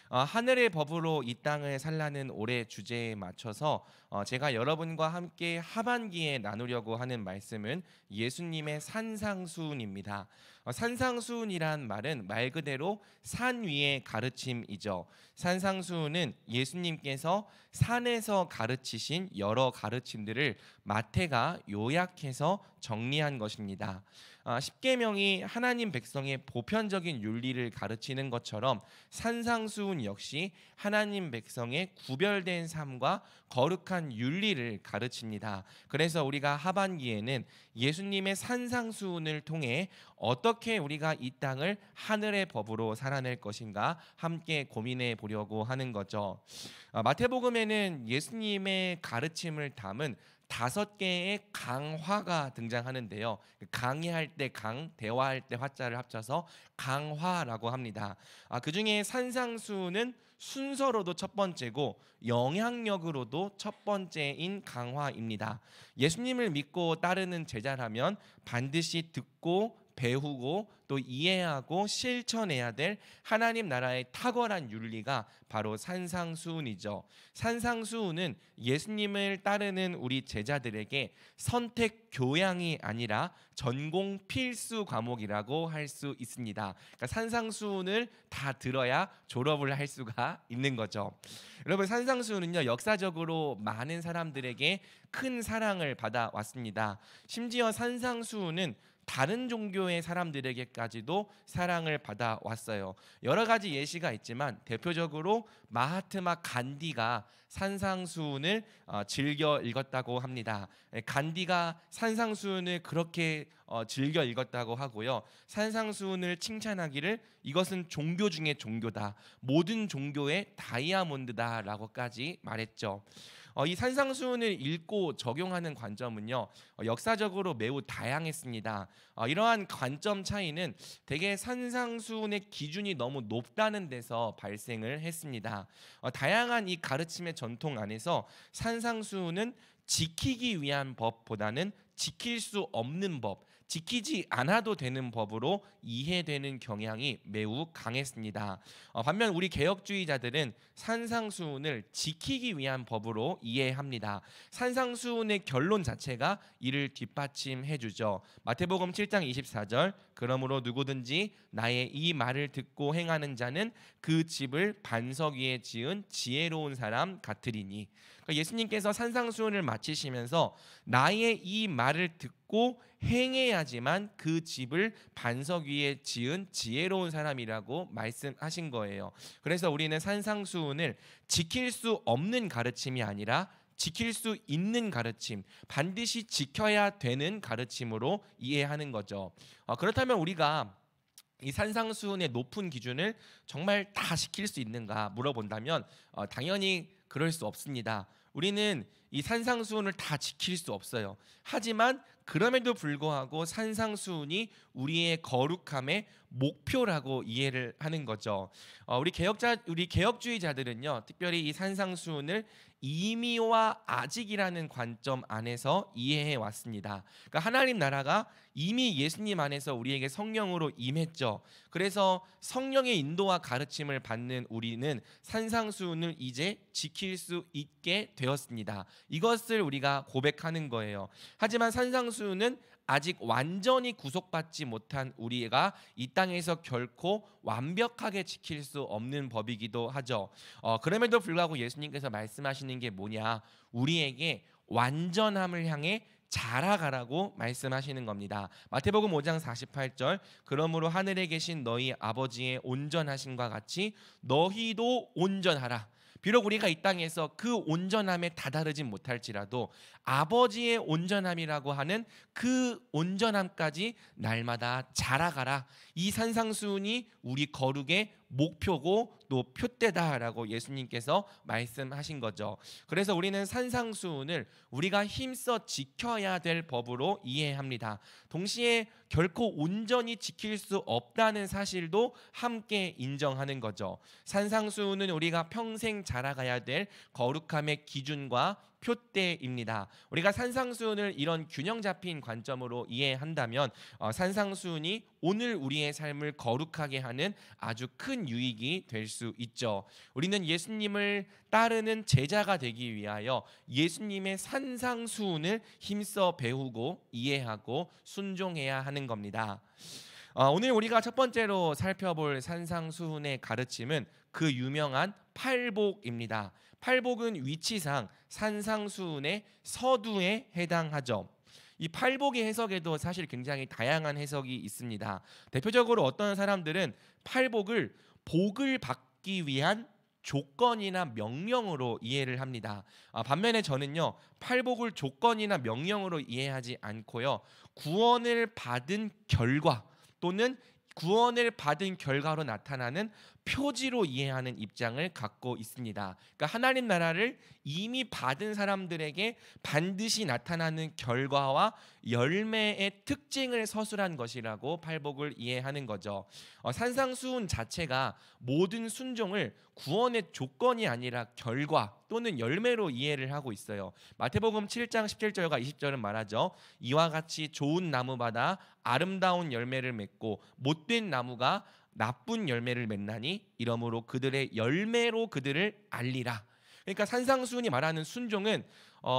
하늘의 법으로 이 땅을 살라는 올해 주제에 맞춰서 제가 여러분과 함께 하반기에 나누려고 하는 말씀은 예수님의 산상수훈입니다. 산상수훈이란 말은 말 그대로 산 위의 가르침이죠. 산상수훈은 예수님께서 산에서 가르치신 여러 가르침들을 마태가 요약해서 정리한 것입니다. 십계명이 하나님 백성의 보편적인 윤리를 가르치는 것처럼 산상수훈 역시 하나님 백성의 구별된 삶과 거룩한 윤리를 가르칩니다. 그래서 우리가 하반기에는 예수님의 산상수훈을 통해 어떻게 우리가 이 땅을 하늘의 법으로 살아낼 것인가 함께 고민해 보려고 하는 거죠. 마태복음에는 예수님의 가르침을 담은 5개의 강화가 등장하는데요. 강의할 때 강, 대화할 때 화자를 합쳐서 강화라고 합니다. 그 중에 산상수훈은 순서로도 첫 번째고 영향력으로도 첫 번째인 강화입니다. 예수님을 믿고 따르는 제자라면 반드시 듣고 배우고 또 이해하고 실천해야 될 하나님 나라의 탁월한 윤리가 바로 산상수훈이죠. 산상수훈은 예수님을 따르는 우리 제자들에게 선택 교양이 아니라 전공 필수 과목이라고 할 수 있습니다. 그러니까 산상수훈을 다 들어야 졸업을 할 수가 있는 거죠. 여러분, 산상수훈은요, 역사적으로 많은 사람들에게 큰 사랑을 받아왔습니다. 심지어 산상수훈은 다른 종교의 사람들에게까지도 사랑을 받아왔어요. 여러 가지 예시가 있지만 대표적으로 마하트마 간디가 산상수훈을 즐겨 읽었다고 합니다. 간디가 산상수훈을 그렇게 즐겨 읽었다고 하고요. 산상수훈을 칭찬하기를 이것은 종교 중에 종교다. 모든 종교의 다이아몬드다라고까지 말했죠. 이 산상수훈을 읽고 적용하는 관점은요, 역사적으로 매우 다양했습니다. 이러한 관점 차이는 대개 산상수훈의 기준이 너무 높다는 데서 발생을 했습니다. 다양한 이 가르침의 전통 안에서 산상수훈은 지키기 위한 법보다는 지킬 수 없는 법, 지키지 않아도 되는 법으로 이해되는 경향이 매우 강했습니다. 반면 우리 개혁주의자들은 산상수훈을 지키기 위한 법으로 이해합니다. 산상수훈의 결론 자체가 이를 뒷받침해 주죠. 마태복음 7장 24절, 그러므로 누구든지 나의 이 말을 듣고 행하는 자는 그 집을 반석 위에 지은 지혜로운 사람 같으리니. 그러니까 예수님께서 산상수훈을 마치시면서 나의 이 말을 듣고 행해야지만 그 집을 반석 위에 지은 지혜로운 사람이라고 말씀하신 거예요. 그래서 우리는 산상수훈을 지킬 수 없는 가르침이 아니라 지킬 수 있는 가르침, 반드시 지켜야 되는 가르침으로 이해하는 거죠. 그렇다면 우리가 이 산상수훈의 높은 기준을 정말 다 지킬 수 있는가 물어본다면 당연히 그럴 수 없습니다. 우리는 이 산상수훈을 다 지킬 수 없어요. 하지만 그럼에도 불구하고 산상수훈이 우리의 거룩함의 목표라고 이해를 하는 거죠. 우리 개혁주의자들은요, 특별히 이 산상수훈을 이미와 아직이라는 관점 안에서 이해해 왔습니다. 그러니까 하나님 나라가 이미 예수님 안에서 우리에게 성령으로 임했죠. 그래서 성령의 인도와 가르침을 받는 우리는 산상수훈을 이제 지킬 수 있게 되었습니다. 이것을 우리가 고백하는 거예요. 하지만 산상수훈은 아직 완전히 구속받지 못한 우리가 이 땅에서 결코 완벽하게 지킬 수 없는 법이기도 하죠. 그럼에도 불구하고 예수님께서 말씀하시는 게 뭐냐? 우리에게 완전함을 향해 자라가라고 말씀하시는 겁니다. 마태복음 5장 48절, 그러므로 하늘에 계신 너희 아버지의 온전하심과 같이 너희도 온전하라. 비록 우리가 이 땅에서 그 온전함에 다다르진 못할지라도 아버지의 온전함이라고 하는 그 온전함까지 날마다 자라가라. 이 산상수훈이 우리 거룩의 목표고 또 표대다라고 예수님께서 말씀하신 거죠. 그래서 우리는 산상수훈을 우리가 힘써 지켜야 될 법으로 이해합니다. 동시에 결코 온전히 지킬 수 없다는 사실도 함께 인정하는 거죠. 산상수훈은 우리가 평생 자라가야 될 거룩함의 기준과 표대입니다. 우리가 산상수훈을 이런 균형 잡힌 관점으로 이해한다면 산상수훈이 오늘 우리의 삶을 거룩하게 하는 아주 큰 유익이 될 수 있죠. 우리는 예수님을 따르는 제자가 되기 위하여 예수님의 산상수훈을 힘써 배우고 이해하고 순종해야 하는 겁니다. 오늘 우리가 첫 번째로 살펴볼 산상수훈의 가르침은 그 유명한 팔복입니다. 팔복은 위치상 산상수훈의 서두에 해당하죠. 이 팔복의 해석에도 사실 굉장히 다양한 해석이 있습니다. 대표적으로 어떤 사람들은 팔복을 복을 받기 위한 조건이나 명령으로 이해를 합니다. 반면에 저는요, 팔복을 조건이나 명령으로 이해하지 않고요, 구원을 받은 결과 또는 구원을 받은 결과로 나타나는 표지로 이해하는 입장을 갖고 있습니다. 그러니까 하나님 나라를 이미 받은 사람들에게 반드시 나타나는 결과와 열매의 특징을 서술한 것이라고 팔복을 이해하는 거죠. 산상수훈 자체가 모든 순종을 구원의 조건이 아니라 결과 또는 열매로 이해를 하고 있어요. 마태복음 7장 17절과 20절은 말하죠. 이와 같이 좋은 나무마다 아름다운 열매를 맺고 못된 나무가 나쁜 열매를 맺나니 이러므로 그들의 열매로 그들을 알리라. 그러니까 산상수훈이 말하는 순종은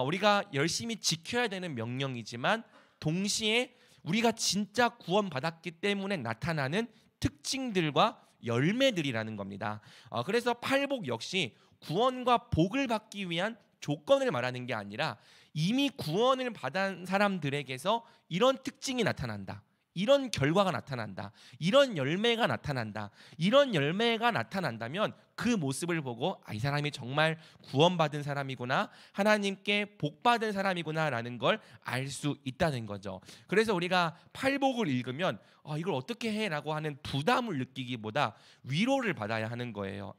우리가 열심히 지켜야 되는 명령이지만 동시에 우리가 진짜 구원받았기 때문에 나타나는 특징들과 열매들이라는 겁니다. 그래서 팔복 역시 구원과 복을 받기 위한 조건을 말하는 게 아니라 이미 구원을 받은 사람들에게서 이런 특징이 나타난다, 이런 결과가 나타난다, 이런 열매가 나타난다, 이런 열매가 나타난다면 그 모습을 보고 이 사람이 정말 구원받은 사람이구나, 하나님께 복받은 사람이구나 라는 걸 알 수 있다는 거죠. 그래서 우리가 팔복을 읽으면 이걸 어떻게 해? 라고 하는 부담을 느끼기보다 위로를 받아야 하는 거예요.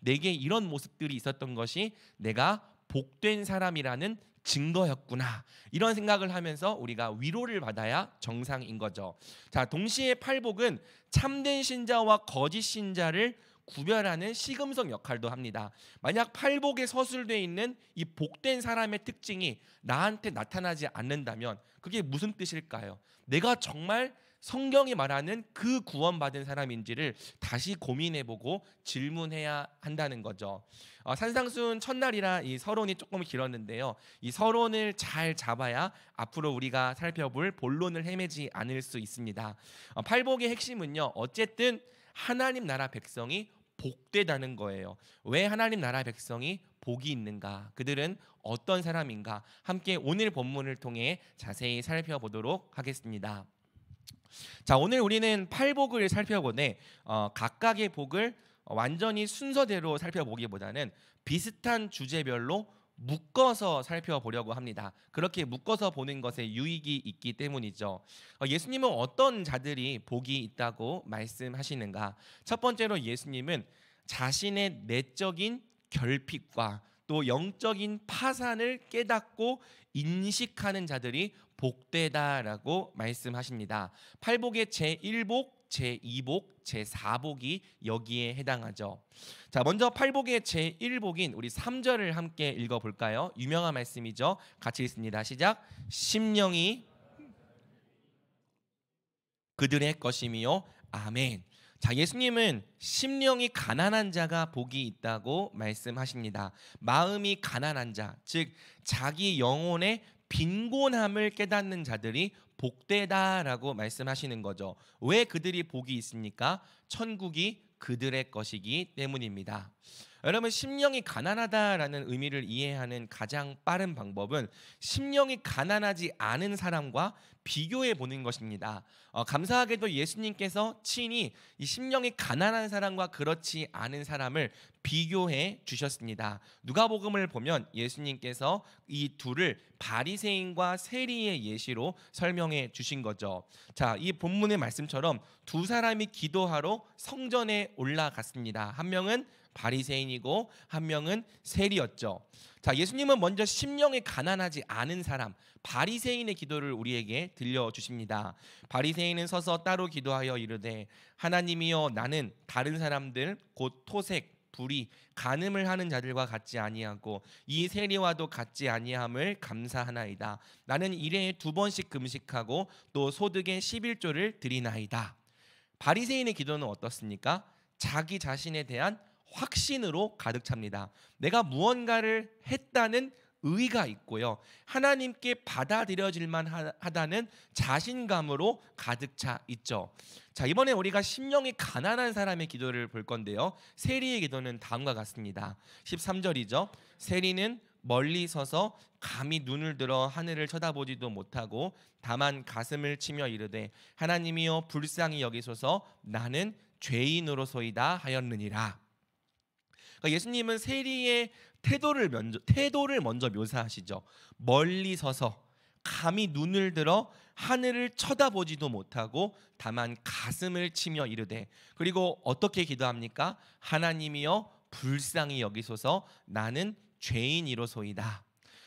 내게 이런 모습들이 있었던 것이 내가 복된 사람이라는 증거였구나, 이런 생각을 하면서 우리가 위로를 받아야 정상인 거죠. 자, 동시에 팔복은 참된 신자와 거짓 신자를 구별하는 시금석 역할도 합니다. 만약 팔복에 서술되어 있는 이 복된 사람의 특징이 나한테 나타나지 않는다면 그게 무슨 뜻일까요? 내가 정말 성경이 말하는 그 구원받은 사람인지를 다시 고민해보고 질문해야 한다는 거죠. 산상수훈 첫날이라 이 서론이 조금 길었는데요, 이 서론을 잘 잡아야 앞으로 우리가 살펴볼 본론을 헤매지 않을 수 있습니다. 팔복의 핵심은요, 어쨌든 하나님 나라 백성이 복되다는 거예요. 왜 하나님 나라 백성이 복이 있는가? 그들은 어떤 사람인가? 함께 오늘 본문을 통해 자세히 살펴보도록 하겠습니다. 자, 오늘 우리는 팔복을 살펴보되 각각의 복을 완전히 순서대로 살펴보기보다는 비슷한 주제별로 묶어서 살펴보려고 합니다. 그렇게 묶어서 보는 것에 유익이 있기 때문이죠. 예수님은 어떤 자들이 복이 있다고 말씀하시는가? 첫 번째로 예수님은 자신의 내적인 결핍과 또 영적인 파산을 깨닫고 인식하는 자들이 복되다라고 말씀하십니다. 팔복의 제1복, 제2복, 제4복이 여기에 해당하죠. 자, 먼저 팔복의 제1복인 우리 3절을 함께 읽어볼까요? 유명한 말씀이죠. 같이 읽습니다. 시작. 심령이 그들의 것이미요. 아멘. 자, 예수님은 심령이 가난한 자가 복이 있다고 말씀하십니다. 마음이 가난한 자, 즉 자기 영혼의 빈곤함을 깨닫는 자들이 복되다라고 말씀하시는 거죠. 왜 그들이 복이 있습니까? 천국이 그들의 것이기 때문입니다. 여러분, 심령이 가난하다라는 의미를 이해하는 가장 빠른 방법은 심령이 가난하지 않은 사람과 비교해 보는 것입니다. 감사하게도 예수님께서 친히 이 심령이 가난한 사람과 그렇지 않은 사람을 비교해 주셨습니다. 누가복음을 보면 예수님께서 이 둘을 바리새인과 세리의 예시로 설명해 주신 거죠. 자, 이 본문의 말씀처럼 두 사람이 기도하러 성전에 올라갔습니다. 한 명은 바리새인이고 한 명은 세리였죠. 자, 예수님은 먼저 심령이 가난하지 않은 사람 바리새인의 기도를 우리에게 들려주십니다. 바리새인은 서서 따로 기도하여 이르되 하나님이여, 나는 다른 사람들 곧 토색, 불이 간음을 하는 자들과 같지 아니하고 이 세리와도 같지 아니함을 감사하나이다. 나는 일회에 2번씩 금식하고 또 소득의 11조를 드리나이다. 바리새인의 기도는 어떻습니까? 자기 자신에 대한 확신으로 가득 찹니다. 내가 무언가를 했다는 의가 있고요, 하나님께 받아들여질만 하다는 자신감으로 가득 차 있죠. 자, 이번에 우리가 심령이 가난한 사람의 기도를 볼 건데요, 세리의 기도는 다음과 같습니다. 13절이죠. 세리는 멀리 서서 감히 눈을 들어 하늘을 쳐다보지도 못하고 다만 가슴을 치며 이르되 하나님이여 불쌍히 여기소서 나는 죄인으로소이다 하였느니라. 그러니까 예수님은 세리의 태도를 먼저 묘사하시죠. 멀리 서서 감히 눈을 들어 하늘을 쳐다보지도 못하고 다만 가슴을 치며 이르되, 그리고 어떻게 기도합니까? 하나님이여 불쌍히 여기소서 나는 죄인이로소이다.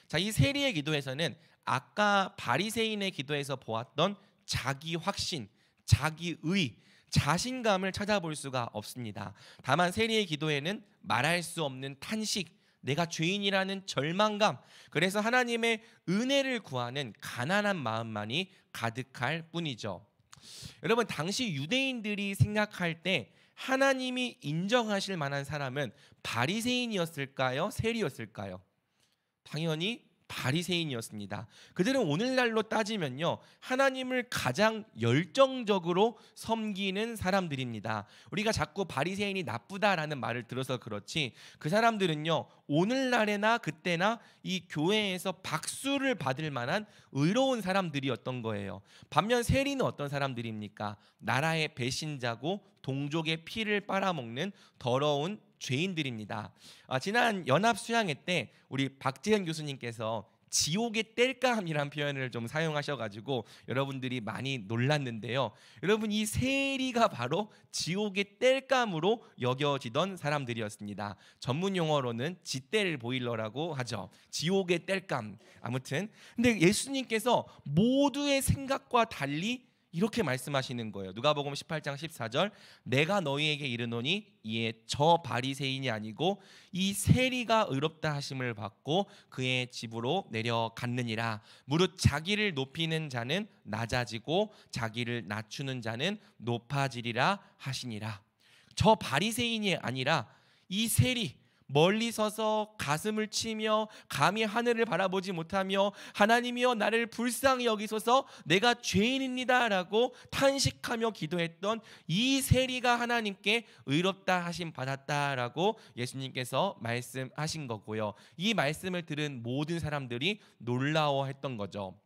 자, 이 세리의 기도에서는 아까 바리새인의 기도에서 보았던 자기 확신, 자기 의, 자신감을 찾아볼 수가 없습니다. 다만 세리의 기도에는 말할 수 없는 탄식, 내가 죄인이라는 절망감, 그래서 하나님의 은혜를 구하는 가난한 마음만이 가득할 뿐이죠. 여러분, 당시 유대인들이 생각할 때 하나님이 인정하실 만한 사람은 바리새인이었을까요? 세리였을까요? 당연히 바리새인이었습니다. 그들은 오늘날로 따지면요, 하나님을 가장 열정적으로 섬기는 사람들입니다. 우리가 자꾸 바리새인이 나쁘다라는 말을 들어서 그렇지, 그 사람들은요 오늘날에나 그때나 이 교회에서 박수를 받을 만한 의로운 사람들이었던 거예요. 반면 세리는 어떤 사람들입니까? 나라의 배신자고 동족의 피를 빨아먹는 더러운 죄인들입니다. 지난 연합 수양회 때 우리 박재현 교수님께서 지옥의 땔감이란 표현을 좀 사용하셔가지고 여러분들이 많이 놀랐는데요. 여러분, 이 세리가 바로 지옥의 땔감으로 여겨지던 사람들이었습니다. 전문 용어로는 지떼를 보일러라고 하죠. 지옥의 땔감. 아무튼 근데 예수님께서 모두의 생각과 달리 이렇게 말씀하시는 거예요. 누가복음 18장 14절, 내가 너희에게 이르노니 이에 저 바리새인이 아니고 이 세리가 의롭다 하심을 받고 그의 집으로 내려갔느니라. 무릇 자기를 높이는 자는 낮아지고 자기를 낮추는 자는 높아지리라 하시니라. 저 바리새인이 아니라 이 세리, 멀리 서서 가슴을 치며 감히 하늘을 바라보지 못하며 하나님이여 나를 불쌍히 여기소서 내가 죄인입니다 라고 탄식하며 기도했던 이 세리가 하나님께 의롭다 하심 받았다라고 예수님께서 말씀하신 거고요. 이 말씀을 들은 모든 사람들이 놀라워했던 거죠.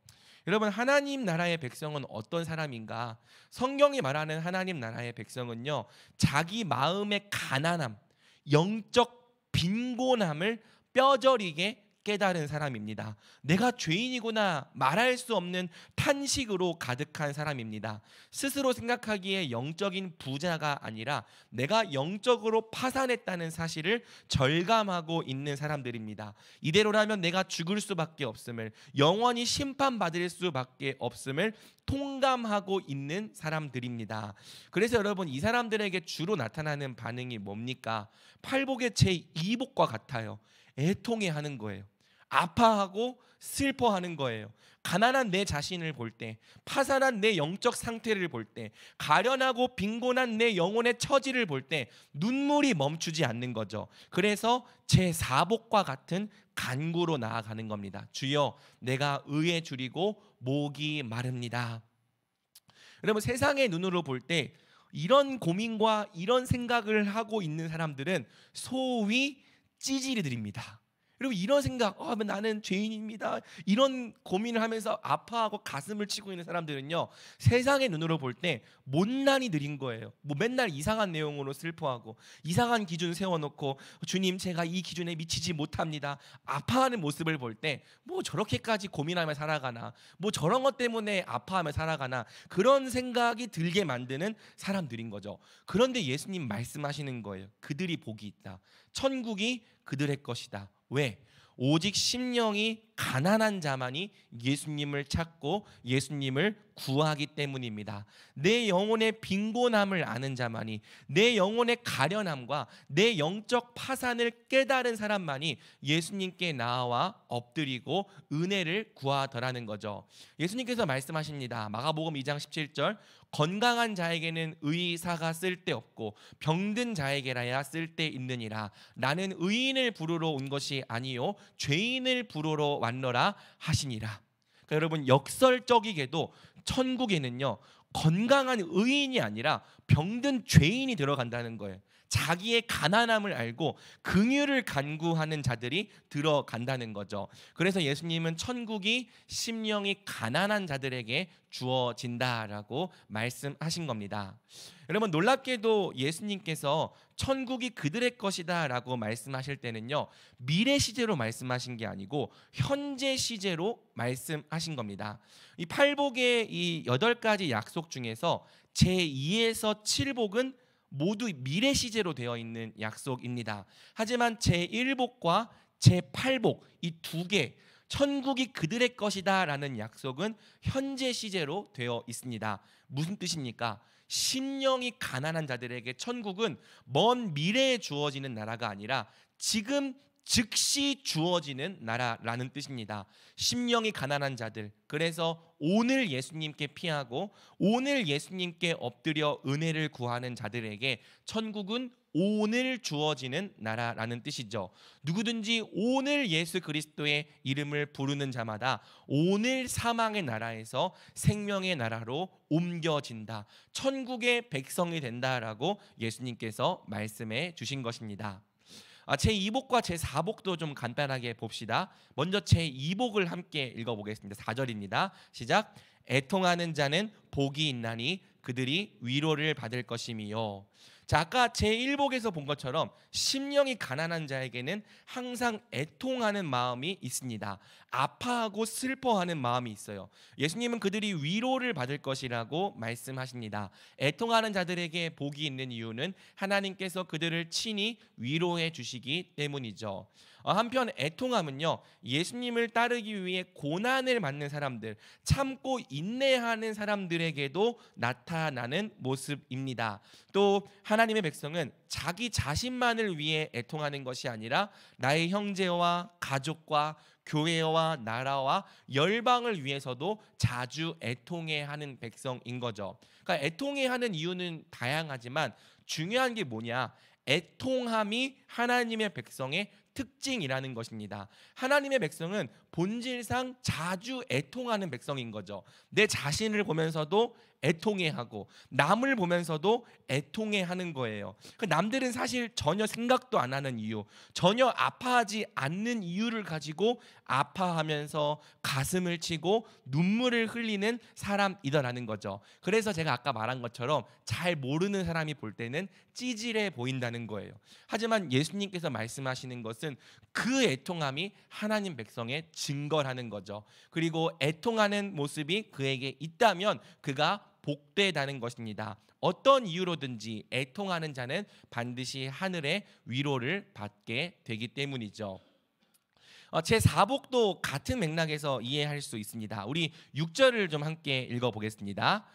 여러분, 하나님 나라의 백성은 어떤 사람인가? 성경이 말하는 하나님 나라의 백성은요, 자기 마음의 가난함, 영적 빈곤함을 뼈저리게 깨달은 사람입니다. 내가 죄인이구나 말할 수 없는 탄식으로 가득한 사람입니다. 스스로 생각하기에 영적인 부자가 아니라 내가 영적으로 파산했다는 사실을 절감하고 있는 사람들입니다. 이대로라면 내가 죽을 수밖에 없음을, 영원히 심판받을 수밖에 없음을 통감하고 있는 사람들입니다. 그래서 여러분, 이 사람들에게 주로 나타나는 반응이 뭡니까? 팔복의 제2복과 같아요. 애통해하는 거예요. 아파하고 슬퍼하는 거예요. 가난한 내 자신을 볼 때, 파산한 내 영적 상태를 볼 때, 가련하고 빈곤한 내 영혼의 처지를 볼 때 눈물이 멈추지 않는 거죠. 그래서 제4복과 같은 간구로 나아가는 겁니다. 주여, 내가 의에 줄이고 목이 마릅니다. 여러분, 세상의 눈으로 볼 때 이런 고민과 이런 생각을 하고 있는 사람들은 소위 찌질이들입니다. 여러분, 이런 생각, 나는 죄인입니다, 이런 고민을 하면서 아파하고 가슴을 치고 있는 사람들은요, 세상의 눈으로 볼 때 못난이 느린 거예요. 뭐 맨날 이상한 내용으로 슬퍼하고 이상한 기준 세워놓고 주님 제가 이 기준에 미치지 못합니다, 아파하는 모습을 볼 때 뭐 저렇게까지 고민하며 살아가나, 뭐 저런 것 때문에 아파하며 살아가나, 그런 생각이 들게 만드는 사람들인 거죠. 그런데 예수님 말씀하시는 거예요. 그들이 복이 있다. 천국이 그들의 것이다. 왜? 오직 심령이 가난한 자만이 예수님을 찾고 예수님을 구하기 때문입니다. 내 영혼의 빈곤함을 아는 자만이, 내 영혼의 가련함과 내 영적 파산을 깨달은 사람만이 예수님께 나와 엎드리고 은혜를 구하더라는 거죠. 예수님께서 말씀하십니다. 마가복음 2장 17절, 건강한 자에게는 의사가 쓸데없고 병든 자에게라야 쓸데있느니라. 나는 의인을 부르러 온 것이 아니요 죄인을 부르러 왔노라 하시니라. 그러니까 여러분, 역설적이게도 천국에는요 건강한 의인이 아니라 병든 죄인이 들어간다는 거예요. 자기의 가난함을 알고 긍휼을 간구하는 자들이 들어간다는 거죠. 그래서 예수님은 천국이 심령이 가난한 자들에게 주어진다라고 말씀하신 겁니다. 여러분, 놀랍게도 예수님께서 천국이 그들의 것이다 라고 말씀하실 때는요 미래 시제로 말씀하신 게 아니고 현재 시제로 말씀하신 겁니다. 이 팔복의 이 8가지 약속 중에서 제2에서 7복은 모두 미래 시제로 되어 있는 약속입니다. 하지만 제1복과 제8복 이 두 개, 천국이 그들의 것이다 라는 약속은 현재 시제로 되어 있습니다. 무슨 뜻입니까? 심령이 가난한 자들에게 천국은 먼 미래에 주어지는 나라가 아니라 지금 즉시 주어지는 나라라는 뜻입니다. 심령이 가난한 자들, 그래서 오늘 예수님께 피하고 오늘 예수님께 엎드려 은혜를 구하는 자들에게 천국은 오늘 주어지는 나라라는 뜻이죠. 누구든지 오늘 예수 그리스도의 이름을 부르는 자마다 오늘 사망의 나라에서 생명의 나라로 옮겨진다, 천국의 백성이 된다라고 예수님께서 말씀해 주신 것입니다. 제2복과 제4복도 좀 간단하게 봅시다. 먼저 제2복을 함께 읽어보겠습니다. 4절입니다. 시작. 애통하는 자는 복이 있나니 그들이 위로를 받을 것임이요. 자, 아까 제1복에서 본 것처럼 심령이 가난한 자에게는 항상 애통하는 마음이 있습니다. 아파하고 슬퍼하는 마음이 있어요. 예수님은 그들이 위로를 받을 것이라고 말씀하십니다. 애통하는 자들에게 복이 있는 이유는 하나님께서 그들을 친히 위로해 주시기 때문이죠. 한편 애통함은요 예수님을 따르기 위해 고난을 받는 사람들, 참고 인내하는 사람들에게도 나타나는 모습입니다. 또 하나님의 백성은 자기 자신만을 위해 애통하는 것이 아니라 나의 형제와 가족과 교회와 나라와 열방을 위해서도 자주 애통해하는 백성인 거죠. 그러니까 애통해하는 이유는 다양하지만 중요한 게 뭐냐? 애통함이 하나님의 백성의 특징이라는 것입니다. 하나님의 백성은 본질상 자주 애통하는 백성인 거죠. 내 자신을 보면서도 애통해하고 남을 보면서도 애통해하는 거예요. 남들은 사실 전혀 생각도 안 하는 이유, 전혀 아파하지 않는 이유를 가지고 아파하면서 가슴을 치고 눈물을 흘리는 사람이더라는 거죠. 그래서 제가 아까 말한 것처럼 잘 모르는 사람이 볼 때는 찌질해 보인다는 거예요. 하지만 예수님께서 말씀하시는 것은 그 애통함이 하나님 백성의 증거라는 거죠. 그리고 애통하는 모습이 그에게 있다면 그가 복되다는 것입니다. 어떤 이유로든지 애통하는 자는 반드시 하늘의 위로를 받게 되기 때문이죠. 제4복도 같은 맥락에서 이해할 수 있습니다. 우리 6절을 좀 함께 읽어보겠습니다.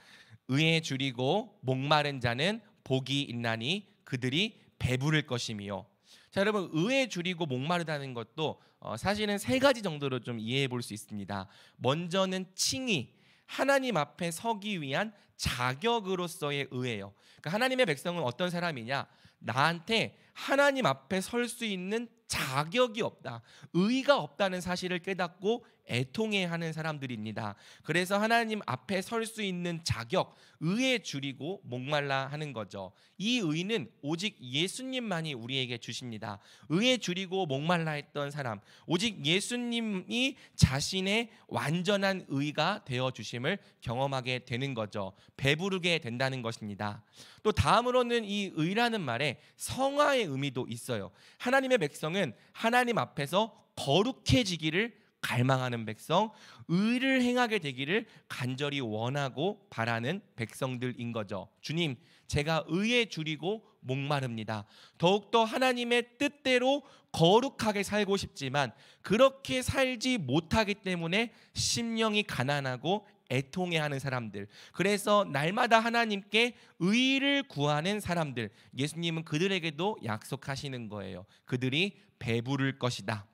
의에 줄이고 목마른 자는 복이 있나니 그들이 배부를 것이며. 자, 여러분, 의에 줄이고 목마르다는 것도 사실은 3가지 정도로 좀 이해해 볼 수 있습니다. 먼저는 칭의, 하나님 앞에 서기 위한 자격으로서의 의예요. 그러니까 하나님의 백성은 어떤 사람이냐? 나한테 하나님 앞에 설 수 있는 자격이 없다, 의가 없다는 사실을 깨닫고 애통해하는 사람들입니다. 그래서 하나님 앞에 설 수 있는 자격, 의에 줄이고 목말라 하는 거죠. 이 의는 오직 예수님만이 우리에게 주십니다. 의에 줄이고 목말라 했던 사람, 오직 예수님이 자신의 완전한 의가 되어 주심을 경험하게 되는 거죠. 배부르게 된다는 것입니다. 또 다음으로는 이 의라는 말에 성화의 의미도 있어요. 하나님의 백성은 하나님 앞에서 거룩해지기를 갈망하는 백성, 의를 행하게 되기를 간절히 원하고 바라는 백성들인 거죠. 주님, 제가 의에 줄이고 목마릅니다. 더욱더 하나님의 뜻대로 거룩하게 살고 싶지만 그렇게 살지 못하기 때문에 심령이 가난하고 애통해하는 사람들, 그래서 날마다 하나님께 의를 구하는 사람들, 예수님은 그들에게도 약속하시는 거예요. 그들이 배부를 것이다.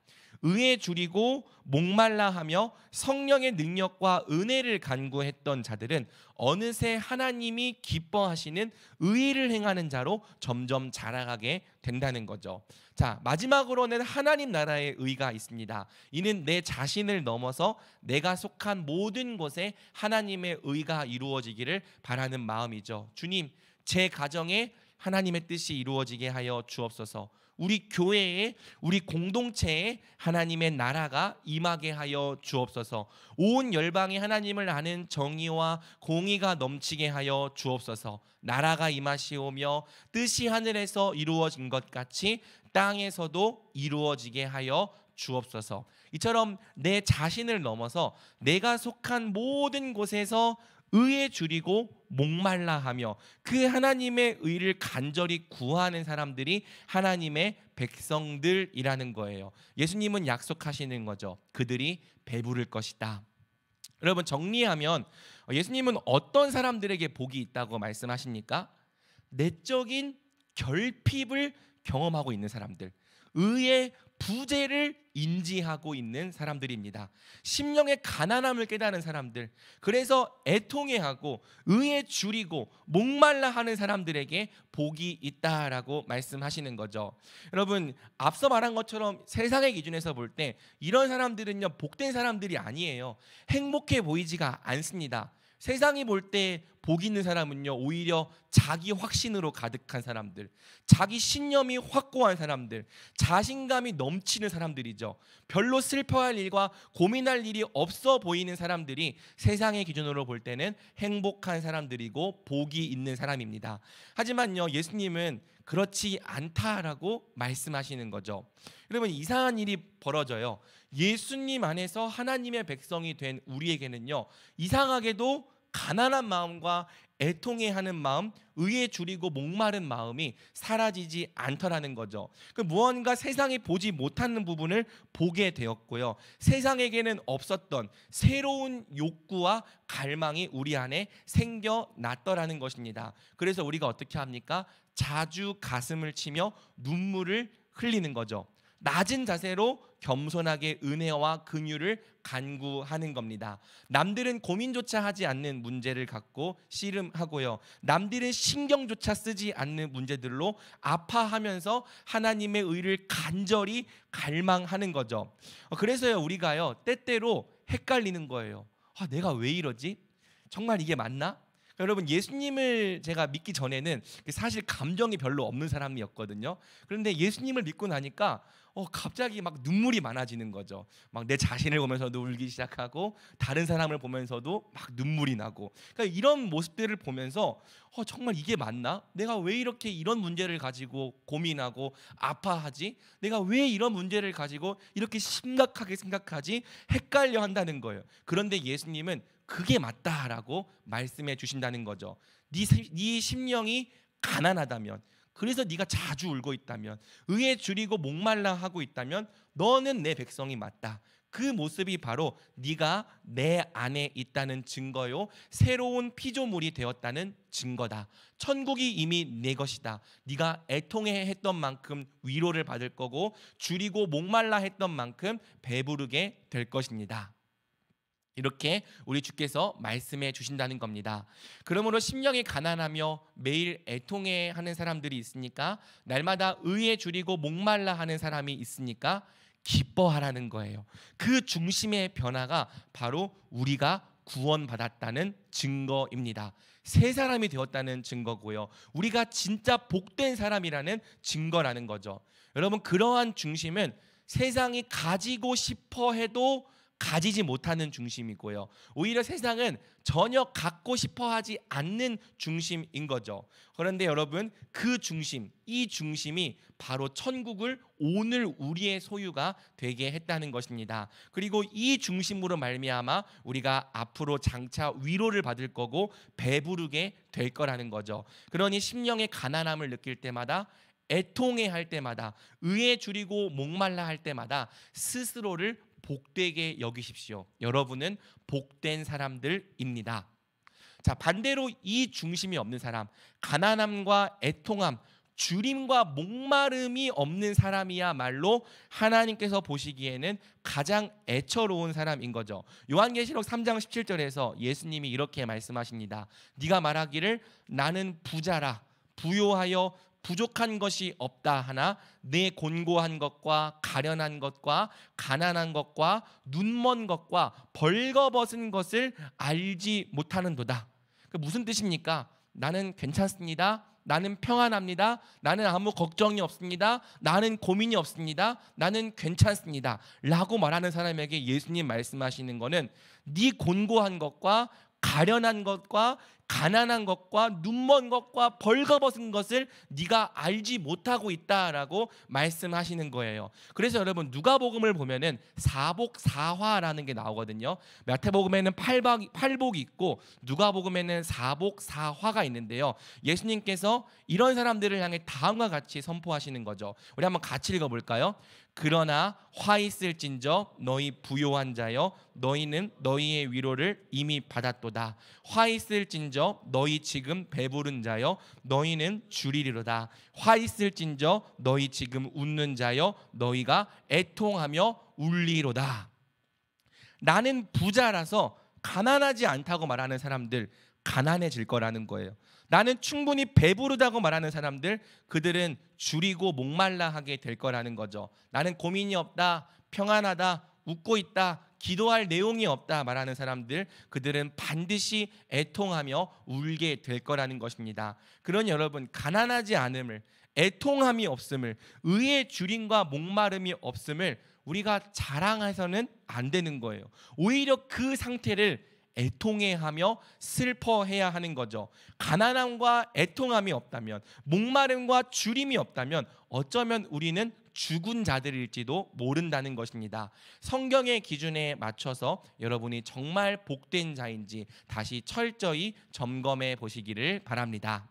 의에 줄이고 목말라하며 성령의 능력과 은혜를 간구했던 자들은 어느새 하나님이 기뻐하시는 의를 행하는 자로 점점 자라가게 된다는 거죠. 자, 마지막으로는 하나님 나라의 의가 있습니다. 이는 내 자신을 넘어서 내가 속한 모든 곳에 하나님의 의가 이루어지기를 바라는 마음이죠. 주님, 제 가정에 하나님의 뜻이 이루어지게 하여 주옵소서. 우리 교회에, 우리 공동체에 하나님의 나라가 임하게 하여 주옵소서. 온 열방이 하나님을 아는 정의와 공의가 넘치게 하여 주옵소서. 나라가 임하시오며 뜻이 하늘에서 이루어진 것 같이 땅에서도 이루어지게 하여 주옵소서. 이처럼 내 자신을 넘어서 내가 속한 모든 곳에서 의에 줄이고 목말라하며 그 하나님의 의를 간절히 구하는 사람들이 하나님의 백성들이라는 거예요. 예수님은 약속하시는 거죠. 그들이 배부를 것이다. 여러분, 정리하면 예수님은 어떤 사람들에게 복이 있다고 말씀하십니까? 내적인 결핍을 경험하고 있는 사람들, 의의 부재를 인지하고 있는 사람들입니다. 심령의 가난함을 깨닫는 사람들, 그래서 애통해하고 의에 줄이고 목말라 하는 사람들에게 복이 있다라고 말씀하시는 거죠. 여러분, 앞서 말한 것처럼 세상의 기준에서 볼 때 이런 사람들은요, 복된 사람들이 아니에요. 행복해 보이지가 않습니다. 세상이 볼 때 복 있는 사람은요, 오히려 자기 확신으로 가득한 사람들, 자기 신념이 확고한 사람들, 자신감이 넘치는 사람들이죠. 별로 슬퍼할 일과 고민할 일이 없어 보이는 사람들이 세상의 기준으로 볼 때는 행복한 사람들이고 복이 있는 사람입니다. 하지만요, 예수님은 그렇지 않다라고 말씀하시는 거죠. 여러분, 이상한 일이 벌어져요. 예수님 안에서 하나님의 백성이 된 우리에게는요, 이상하게도 가난한 마음과 애통해하는 마음, 의에 줄이고 목마른 마음이 사라지지 않더라는 거죠. 무언가 세상이 보지 못하는 부분을 보게 되었고요, 세상에게는 없었던 새로운 욕구와 갈망이 우리 안에 생겨났더라는 것입니다. 그래서 우리가 어떻게 합니까? 자주 가슴을 치며 눈물을 흘리는 거죠. 낮은 자세로 겸손하게 은혜와 긍휼을 간구하는 겁니다. 남들은 고민조차 하지 않는 문제를 갖고 씨름하고요, 남들은 신경조차 쓰지 않는 문제들로 아파하면서 하나님의 의를 간절히 갈망하는 거죠. 그래서요, 우리가요, 때때로 헷갈리는 거예요. 내가 왜 이러지? 정말 이게 맞나? 여러분, 예수님을 제가 믿기 전에는 사실 감정이 별로 없는 사람이었거든요. 그런데 예수님을 믿고 나니까 갑자기 막 눈물이 많아지는 거죠. 막 내 자신을 보면서도 울기 시작하고 다른 사람을 보면서도 막 눈물이 나고, 그러니까 이런 모습들을 보면서 정말 이게 맞나? 내가 왜 이렇게 이런 문제를 가지고 고민하고 아파하지? 내가 왜 이런 문제를 가지고 이렇게 심각하게 생각하지? 헷갈려 한다는 거예요. 그런데 예수님은 그게 맞다라고 말씀해 주신다는 거죠. 네 심령이 가난하다면, 그래서 네가 자주 울고 있다면, 의에 줄이고 목말라 하고 있다면 너는 내 백성이 맞다. 그 모습이 바로 네가 내 안에 있다는 증거요, 새로운 피조물이 되었다는 증거다. 천국이 이미 내 것이다. 네가 애통해 했던 만큼 위로를 받을 거고, 줄이고 목말라 했던 만큼 배부르게 될 것입니다. 이렇게 우리 주께서 말씀해 주신다는 겁니다. 그러므로 심령이 가난하며 매일 애통해하는 사람들이 있으니까, 날마다 의에 줄이고 목말라 하는 사람이 있으니까 기뻐하라는 거예요. 그 중심의 변화가 바로 우리가 구원받았다는 증거입니다. 새 사람이 되었다는 증거고요, 우리가 진짜 복된 사람이라는 증거라는 거죠. 여러분, 그러한 중심은 세상이 가지고 싶어 해도 가지지 못하는 중심이고요. 오히려 세상은 전혀 갖고 싶어 하지 않는 중심인 거죠. 그런데 여러분, 그 중심, 이 중심이 바로 천국을 오늘 우리의 소유가 되게 했다는 것입니다. 그리고 이 중심으로 말미암아 우리가 앞으로 장차 위로를 받을 거고 배부르게 될 거라는 거죠. 그러니 심령의 가난함을 느낄 때마다, 애통해 할 때마다, 의에 줄이고 목말라 할 때마다 스스로를 복되게 여기십시오. 여러분은 복된 사람들입니다. 자, 반대로 이 중심이 없는 사람, 가난함과 애통함, 주림과 목마름이 없는 사람이야말로 하나님께서 보시기에는 가장 애처로운 사람인 거죠. 요한계시록 3장 17절에서 예수님이 이렇게 말씀하십니다. 네가 말하기를 나는 부자라, 부요하여 부족한 것이 없다 하나 내 곤고한 것과 가련한 것과 가난한 것과 눈먼 것과 벌거벗은 것을 알지 못하는도다. 무슨 뜻입니까? 나는 괜찮습니다. 나는 평안합니다. 나는 아무 걱정이 없습니다. 나는 고민이 없습니다. 나는 괜찮습니다. 라고 말하는 사람에게 예수님 말씀하시는 거는 네 곤고한 것과 가련한 것과 가난한 것과 눈먼 것과 벌거벗은 것을 네가 알지 못하고 있다라고 말씀하시는 거예요. 그래서 여러분, 누가복음을 보면은 사복사화라는 게 나오거든요. 마태복음에는 팔복이 있고 누가복음에는 사복사화가 있는데요. 예수님께서 이런 사람들을 향해 다음과 같이 선포하시는 거죠. 우리 한번 같이 읽어볼까요? 그러나 화 있을진저 너희 부요한 자여 너희는 너희의 위로를 이미 받았도다. 화 있을진저 너희 지금 배부른 자여 너희는 주리리로다. 화 있을진저 너희 지금 웃는 자여 너희가 애통하며 울리로다. 나는 부자라서 가난하지 않다고 말하는 사람들, 가난해질 거라는 거예요. 나는 충분히 배부르다고 말하는 사람들, 그들은 줄이고 목말라 하게 될 거라는 거죠. 나는 고민이 없다, 평안하다, 웃고 있다, 기도할 내용이 없다 말하는 사람들, 그들은 반드시 애통하며 울게 될 거라는 것입니다. 그러니 여러분, 가난하지 않음을, 애통함이 없음을, 의의 줄임과 목마름이 없음을 우리가 자랑해서는 안 되는 거예요. 오히려 그 상태를 애통해하며 슬퍼해야 하는 거죠. 가난함과 애통함이 없다면, 목마름과 주림이 없다면 어쩌면 우리는 죽은 자들일지도 모른다는 것입니다. 성경의 기준에 맞춰서 여러분이 정말 복된 자인지 다시 철저히 점검해 보시기를 바랍니다.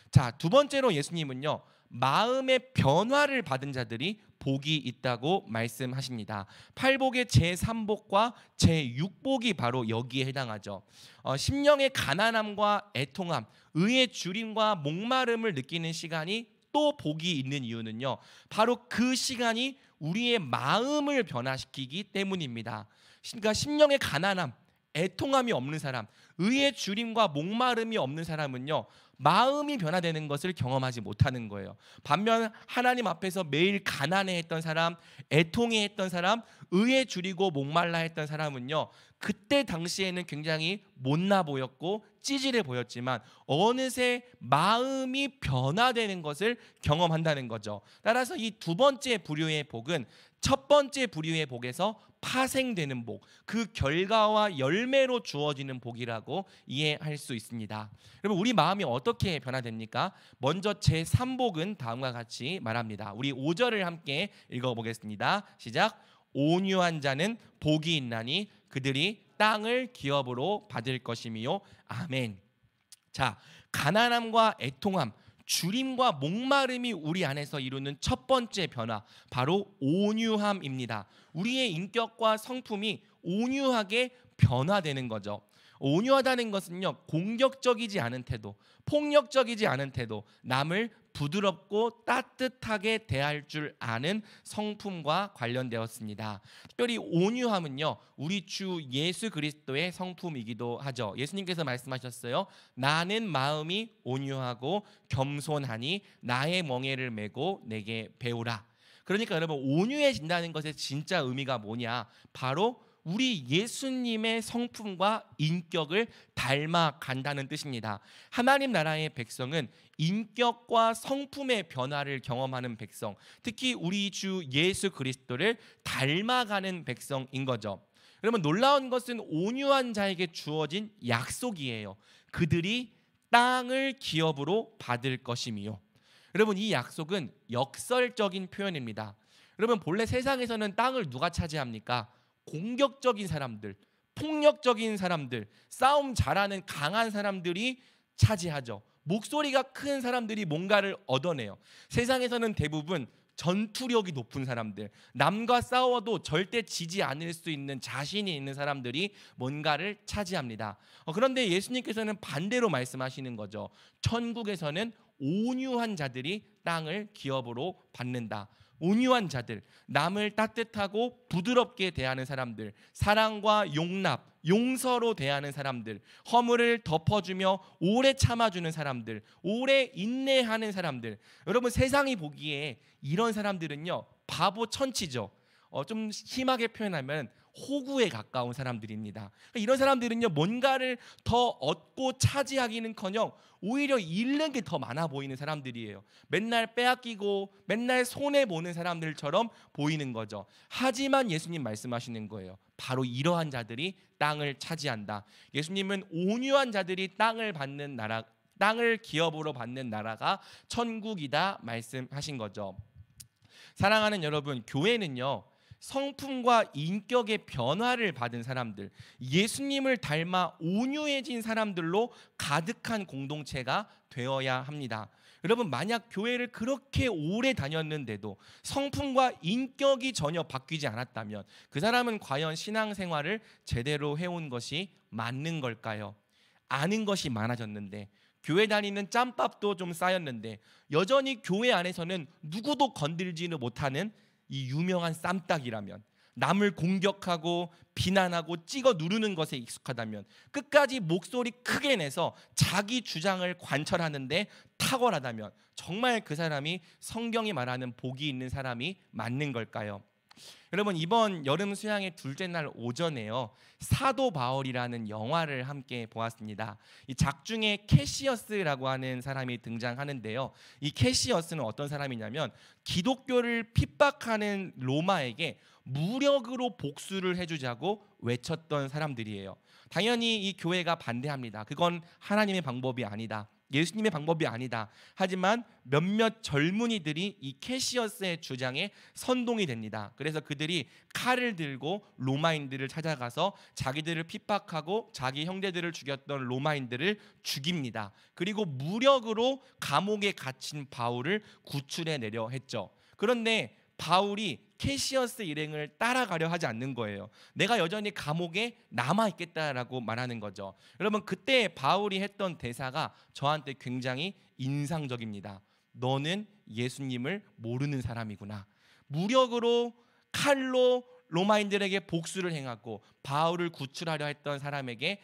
자, 두 번째로 예수님은요, 마음의 변화를 받은 자들이 복이 있다고 말씀하십니다. 팔복의 제3복과 제6복이 바로 여기에 해당하죠. 심령의 가난함과 애통함, 의의 주림과 목마름을 느끼는 시간이 또 복이 있는 이유는요, 바로 그 시간이 우리의 마음을 변화시키기 때문입니다. 그러니까 심령의 가난함, 애통함이 없는 사람, 의의 주림과 목마름이 없는 사람은요, 마음이 변화되는 것을 경험하지 못하는 거예요. 반면 하나님 앞에서 매일 가난해했던 사람, 애통해했던 사람, 의에 줄이고 목말라 했던 사람은요, 그때 당시에는 굉장히 못나 보였고 찌질해 보였지만 어느새 마음이 변화되는 것을 경험한다는 거죠. 따라서 이 두 번째 부류의 복은 첫 번째 부류의 복에서 파생되는 복, 그 결과와 열매로 주어지는 복이라고 이해할 수 있습니다. 여러분, 우리 마음이 어떻게 변화됩니까? 먼저 제3복은 다음과 같이 말합니다. 우리 5절을 함께 읽어보겠습니다. 시작. 온유한 자는 복이 있나니 그들이 땅을 기업으로 받을 것이미요. 아멘. 자, 가난함과 애통함, 주림과 목마름이 우리 안에서 이루는 첫 번째 변화, 바로 온유함입니다. 우리의 인격과 성품이 온유하게 변화되는 거죠. 온유하다는 것은요, 공격적이지 않은 태도, 폭력적이지 않은 태도, 남을 부드럽고 따뜻하게 대할 줄 아는 성품과 관련되었습니다. 특별히 온유함은요, 우리 주 예수 그리스도의 성품이기도 하죠. 예수님께서 말씀하셨어요. 나는 마음이 온유하고 겸손하니 나의 멍에를 메고 내게 배우라. 그러니까 여러분, 온유해진다는 것의 진짜 의미가 뭐냐? 바로 우리 예수님의 성품과 인격을 닮아간다는 뜻입니다. 하나님 나라의 백성은 인격과 성품의 변화를 경험하는 백성, 특히 우리 주 예수 그리스도를 닮아가는 백성인 거죠. 여러분, 놀라운 것은 온유한 자에게 주어진 약속이에요. 그들이 땅을 기업으로 받을 것임이요. 여러분, 이 약속은 역설적인 표현입니다. 여러분, 본래 세상에서는 땅을 누가 차지합니까? 공격적인 사람들, 폭력적인 사람들, 싸움 잘하는 강한 사람들이 차지하죠. 목소리가 큰 사람들이 뭔가를 얻어내요. 세상에서는 대부분 전투력이 높은 사람들, 남과 싸워도 절대 지지 않을 수 있는 자신이 있는 사람들이 뭔가를 차지합니다. 그런데 예수님께서는 반대로 말씀하시는 거죠. 천국에서는 온유한 자들이 땅을 기업으로 받는다. 온유한 자들, 남을 따뜻하고 부드럽게 대하는 사람들, 사랑과 용납, 용서로 대하는 사람들, 허물을 덮어주며 오래 참아주는 사람들, 오래 인내하는 사람들. 여러분, 세상이 보기에 이런 사람들은요, 바보 천치죠. 좀 심하게 표현하면 호구에 가까운 사람들입니다. 이런 사람들은요, 뭔가를 더 얻고 차지하기는커녕 오히려 잃는 게 더 많아 보이는 사람들이에요. 맨날 빼앗기고 맨날 손해 보는 사람들처럼 보이는 거죠. 하지만 예수님 말씀하시는 거예요. 바로 이러한 자들이 땅을 차지한다. 예수님은 온유한 자들이 땅을 받는 나라, 땅을 기업으로 받는 나라가 천국이다 말씀하신 거죠. 사랑하는 여러분, 교회는요, 성품과 인격의 변화를 받은 사람들, 예수님을 닮아 온유해진 사람들로 가득한 공동체가 되어야 합니다. 여러분, 만약 교회를 그렇게 오래 다녔는데도 성품과 인격이 전혀 바뀌지 않았다면 그 사람은 과연 신앙생활을 제대로 해온 것이 맞는 걸까요? 아는 것이 많아졌는데, 교회 다니는 짬밥도 좀 쌓였는데, 여전히 교회 안에서는 누구도 건들지는 못하는 이 유명한 쌈딱이라면, 남을 공격하고 비난하고 찍어 누르는 것에 익숙하다면, 끝까지 목소리 크게 내서 자기 주장을 관철하는데 탁월하다면, 정말 그 사람이 성경이 말하는 복이 있는 사람이 맞는 걸까요? 여러분, 이번 여름 수양의 둘째 날 오전에요, 사도 바울이라는 영화를 함께 보았습니다. 이 작중에 캐시어스라고 하는 사람이 등장하는데요, 이 캐시어스는 어떤 사람이냐면 기독교를 핍박하는 로마에게 무력으로 복수를 해주자고 외쳤던 사람들이에요. 당연히 이 교회가 반대합니다. 그건 하나님의 방법이 아니다, 예수님의 방법이 아니다. 하지만 몇몇 젊은이들이 이 캐시어스의 주장에 선동이 됩니다. 그래서 그들이 칼을 들고 로마인들을 찾아가서 자기들을 핍박하고 자기 형제들을 죽였던 로마인들을 죽입니다. 그리고 무력으로 감옥에 갇힌 바울을 구출해내려 했죠. 그런데 바울이 캐시어스 일행을 따라가려 하지 않는 거예요. 내가 여전히 감옥에 남아있겠다라고 말하는 거죠. 여러분, 그때 바울이 했던 대사가 저한테 굉장히 인상적입니다. 너는 예수님을 모르는 사람이구나. 무력으로, 칼로 로마인들에게 복수를 행하고 바울을 구출하려 했던 사람에게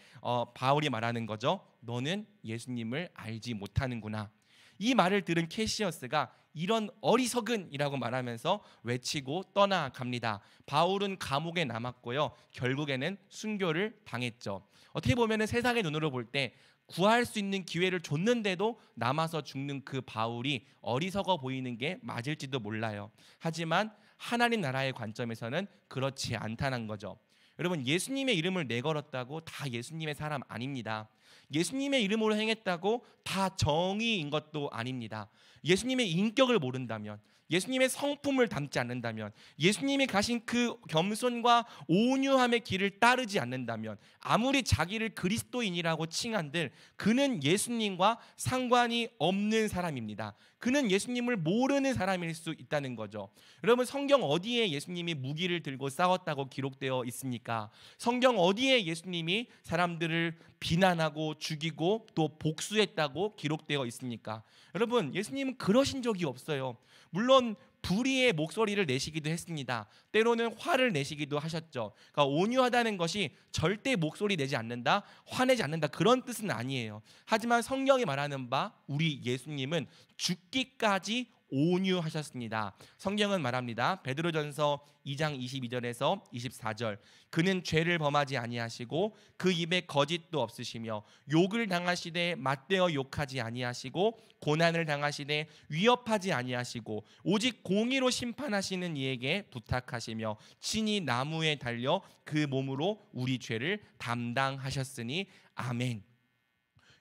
바울이 말하는 거죠. 너는 예수님을 알지 못하는구나. 이 말을 들은 캐시어스가 이런 어리석은이라고 말하면서 외치고 떠나갑니다. 바울은 감옥에 남았고요, 결국에는 순교를 당했죠. 어떻게 보면 세상의 눈으로 볼 때 구할 수 있는 기회를 줬는데도 남아서 죽는 그 바울이 어리석어 보이는 게 맞을지도 몰라요. 하지만 하나님 나라의 관점에서는 그렇지 않다는 거죠. 여러분, 예수님의 이름을 내걸었다고 다 예수님의 사람 아닙니다. 예수님의 이름으로 행했다고 다 정의인 것도 아닙니다. 예수님의 인격을 모른다면, 예수님의 성품을 담지 않는다면, 예수님이 가신 그 겸손과 온유함의 길을 따르지 않는다면, 아무리 자기를 그리스도인이라고 칭한들 그는 예수님과 상관이 없는 사람입니다. 그는 예수님을 모르는 사람일 수 있다는 거죠. 여러분, 성경 어디에 예수님이 무기를 들고 싸웠다고 기록되어 있습니까? 성경 어디에 예수님이 사람들을 비난하고 죽이고 또 복수했다고 기록되어 있습니까? 여러분, 예수님은 그러신 적이 없어요. 물론 불의의 목소리를 내시기도 했습니다. 때로는 화를 내시기도 하셨죠. 그러니까 온유하다는 것이 절대 목소리 내지 않는다, 화내지 않는다, 그런 뜻은 아니에요. 하지만 성경이 말하는 바 우리 예수님은 죽기까지 온유하셨습니다. 성경은 말합니다. 베드로전서 2장 22절에서 24절, 그는 죄를 범하지 아니하시고 그 입에 거짓도 없으시며 욕을 당하시되 맞대어 욕하지 아니하시고 고난을 당하시되 위협하지 아니하시고 오직 공의로 심판하시는 이에게 부탁하시며 친히 나무에 달려 그 몸으로 우리 죄를 담당하셨으니 아멘.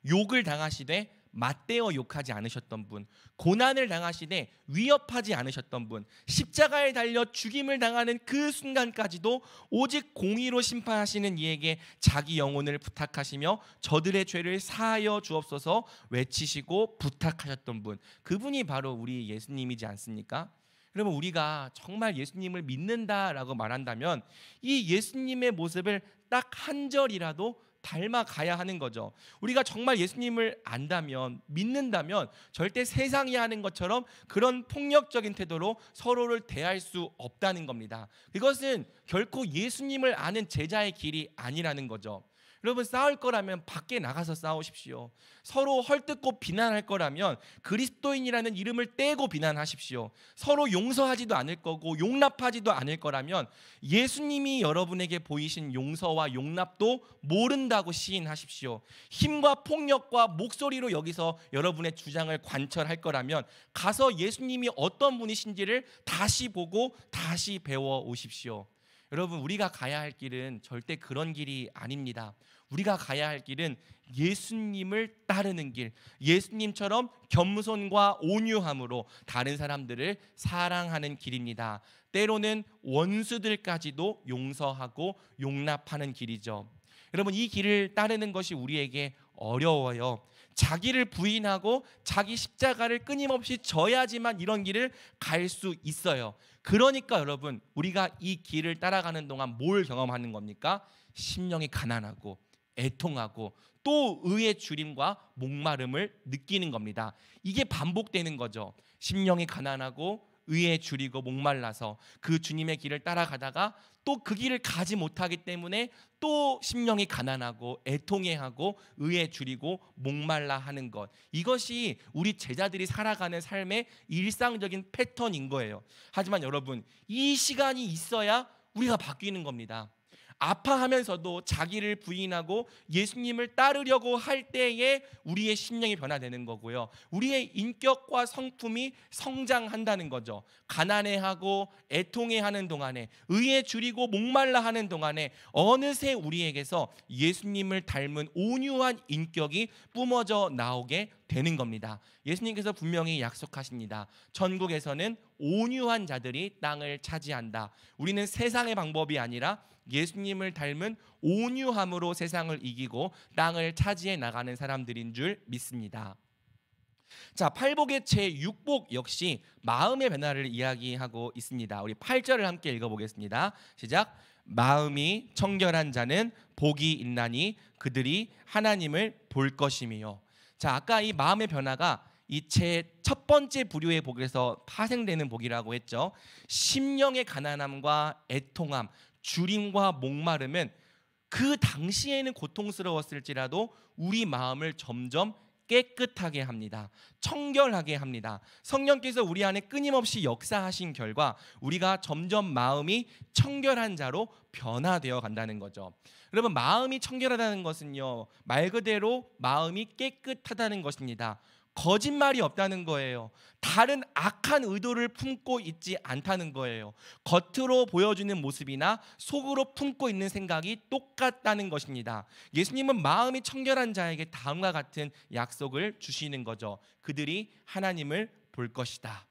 욕을 당하시되 맞대어 욕하지 않으셨던 분, 고난을 당하시되 위협하지 않으셨던 분, 십자가에 달려 죽임을 당하는 그 순간까지도 오직 공의로 심판하시는 이에게 자기 영혼을 부탁하시며 저들의 죄를 사하여 주옵소서 외치시고 부탁하셨던 분, 그분이 바로 우리 예수님이지 않습니까? 그러면 우리가 정말 예수님을 믿는다라고 말한다면 이 예수님의 모습을 딱 한 절이라도 닮아가야 하는 거죠. 우리가 정말 예수님을 안다면, 믿는다면 절대 세상이 하는 것처럼 그런 폭력적인 태도로 서로를 대할 수 없다는 겁니다. 그것은 결코 예수님을 아는 제자의 길이 아니라는 거죠. 여러분, 싸울 거라면 밖에 나가서 싸우십시오. 서로 헐뜯고 비난할 거라면 그리스도인이라는 이름을 떼고 비난하십시오. 서로 용서하지도 않을 거고 용납하지도 않을 거라면 예수님이 여러분에게 보이신 용서와 용납도 모른다고 시인하십시오. 힘과 폭력과 목소리로 여기서 여러분의 주장을 관철할 거라면 가서 예수님이 어떤 분이신지를 다시 보고 다시 배워 오십시오. 여러분, 우리가 가야 할 길은 절대 그런 길이 아닙니다. 우리가 가야 할 길은 예수님을 따르는 길, 예수님처럼 겸손과 온유함으로 다른 사람들을 사랑하는 길입니다. 때로는 원수들까지도 용서하고 용납하는 길이죠. 여러분, 이 길을 따르는 것이 우리에게 어려워요. 자기를 부인하고 자기 십자가를 끊임없이 져야지만 이런 길을 갈 수 있어요. 그러니까 여러분, 우리가 이 길을 따라가는 동안 뭘 경험하는 겁니까? 심령이 가난하고 애통하고 또 의의 주림과 목마름을 느끼는 겁니다. 이게 반복되는 거죠. 심령이 가난하고 의에 줄이고 목말라서 그 주님의 길을 따라가다가 또 그 길을 가지 못하기 때문에 또 심령이 가난하고 애통해하고 의에 줄이고 목말라 하는 것, 이것이 우리 제자들이 살아가는 삶의 일상적인 패턴인 거예요. 하지만 여러분, 이 시간이 있어야 우리가 바뀌는 겁니다. 아파하면서도 자기를 부인하고 예수님을 따르려고 할 때에 우리의 심령이 변화되는 거고요. 우리의 인격과 성품이 성장한다는 거죠. 가난해하고 애통해하는 동안에, 의에 줄이고 목말라 하는 동안에 어느새 우리에게서 예수님을 닮은 온유한 인격이 뿜어져 나오게 되는 겁니다. 예수님께서 분명히 약속하십니다. 천국에서는 온유한 자들이 땅을 차지한다. 우리는 세상의 방법이 아니라 예수님을 닮은 온유함으로 세상을 이기고 땅을 차지해 나가는 사람들인 줄 믿습니다. 자, 팔복의 제6복 역시 마음의 변화를 이야기하고 있습니다. 우리 8절을 함께 읽어보겠습니다. 시작. 마음이 청결한 자는 복이 있나니 그들이 하나님을 볼 것이며. 자, 아까 이 마음의 변화가 이 제 첫 번째 부류의 복에서 파생되는 복이라고 했죠. 심령의 가난함과 애통함, 주림과 목마름은 그 당시에는 고통스러웠을지라도 우리 마음을 점점 깨끗하게 합니다. 청결하게 합니다. 성령께서 우리 안에 끊임없이 역사하신 결과 우리가 점점 마음이 청결한 자로 변화되어 간다는 거죠. 여러분, 마음이 청결하다는 것은요, 말 그대로 마음이 깨끗하다는 것입니다. 거짓말이 없다는 거예요. 다른 악한 의도를 품고 있지 않다는 거예요. 겉으로 보여주는 모습이나 속으로 품고 있는 생각이 똑같다는 것입니다. 예수님은 마음이 청결한 자에게 다음과 같은 약속을 주시는 거죠. 그들이 하나님을 볼 것이다.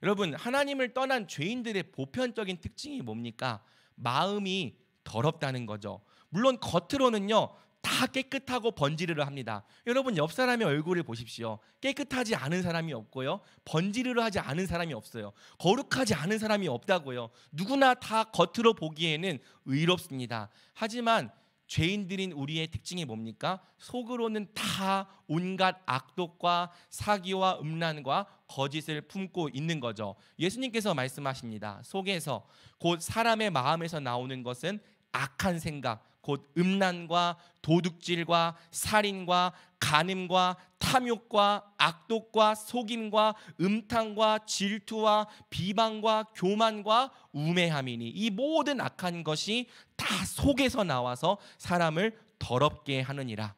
여러분, 하나님을 떠난 죄인들의 보편적인 특징이 뭡니까? 마음이 더럽다는 거죠. 물론 겉으로는요 다 깨끗하고 번지르르 합니다. 여러분, 옆 사람의 얼굴을 보십시오. 깨끗하지 않은 사람이 없고요, 번지르르 하지 않은 사람이 없어요. 거룩하지 않은 사람이 없다고요. 누구나 다 겉으로 보기에는 의롭습니다. 하지만 죄인들인 우리의 특징이 뭡니까? 속으로는 다 온갖 악독과 사기와 음란과 거짓을 품고 있는 거죠. 예수님께서 말씀하십니다. 속에서 곧 사람의 마음에서 나오는 것은 악한 생각, 곧 음란과 도둑질과 살인과 간음과 탐욕과 악독과 속임과 음탕과 질투와 비방과 교만과 우매함이니 이 모든 악한 것이 다 속에서 나와서 사람을 더럽게 하느니라.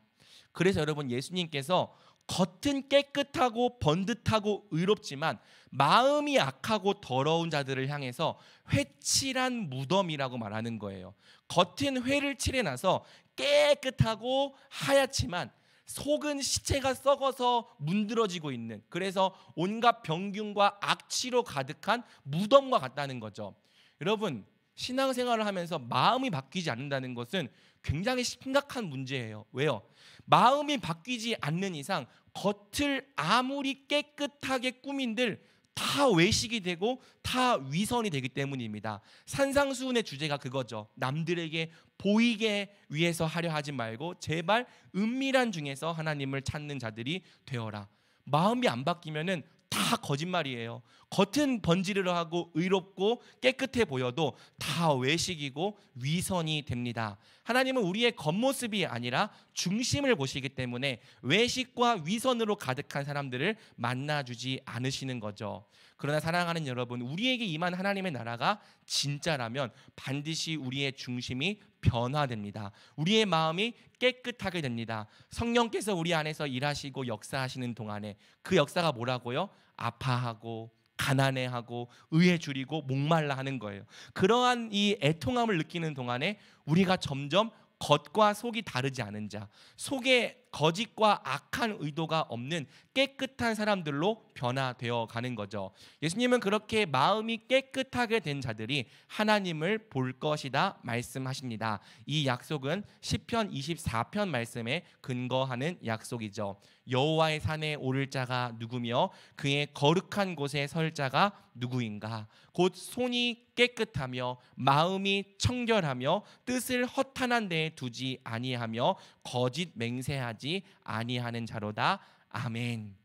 그래서 여러분, 예수님께서 겉은 깨끗하고 번듯하고 의롭지만 마음이 악하고 더러운 자들을 향해서 회칠한 무덤이라고 말하는 거예요. 겉은 회를 칠해놔서 깨끗하고 하얗지만 속은 시체가 썩어서 문드러지고 있는, 그래서 온갖 병균과 악취로 가득한 무덤과 같다는 거죠. 여러분, 신앙생활을 하면서 마음이 바뀌지 않는다는 것은 굉장히 심각한 문제예요. 왜요? 마음이 바뀌지 않는 이상 겉을 아무리 깨끗하게 꾸민들 다 외식이 되고 다 위선이 되기 때문입니다. 산상수훈의 주제가 그거죠. 남들에게 보이게 위해서 하려 하지 말고 제발 은밀한 중에서 하나님을 찾는 자들이 되어라. 마음이 안 바뀌면은 다 거짓말이에요. 겉은 번지르르하고 의롭고 깨끗해 보여도 다 외식이고 위선이 됩니다. 하나님은 우리의 겉모습이 아니라 중심을 보시기 때문에 외식과 위선으로 가득한 사람들을 만나주지 않으시는 거죠. 그러나 사랑하는 여러분, 우리에게 임한 하나님의 나라가 진짜라면 반드시 우리의 중심이 변화됩니다. 우리의 마음이 깨끗하게 됩니다. 성령께서 우리 안에서 일하시고 역사하시는 동안에 그 역사가 뭐라고요? 아파하고 가난해하고 의에 줄이고 목말라 하는 거예요. 그러한 이 애통함을 느끼는 동안에 우리가 점점 겉과 속이 다르지 않은 자, 속에 거짓과 악한 의도가 없는 깨끗한 사람들로 변화되어 가는 거죠. 예수님은 그렇게 마음이 깨끗하게 된 자들이 하나님을 볼 것이다 말씀하십니다. 이 약속은 시편 24편 말씀에 근거하는 약속이죠. 여호와의 산에 오를 자가 누구며 그의 거룩한 곳에 설 자가 누구인가? 곧 손이 깨끗하며 마음이 청결하며 뜻을 허탄한 데에 두지 아니하며 거짓 맹세하지 아니하는 자로다. 아멘.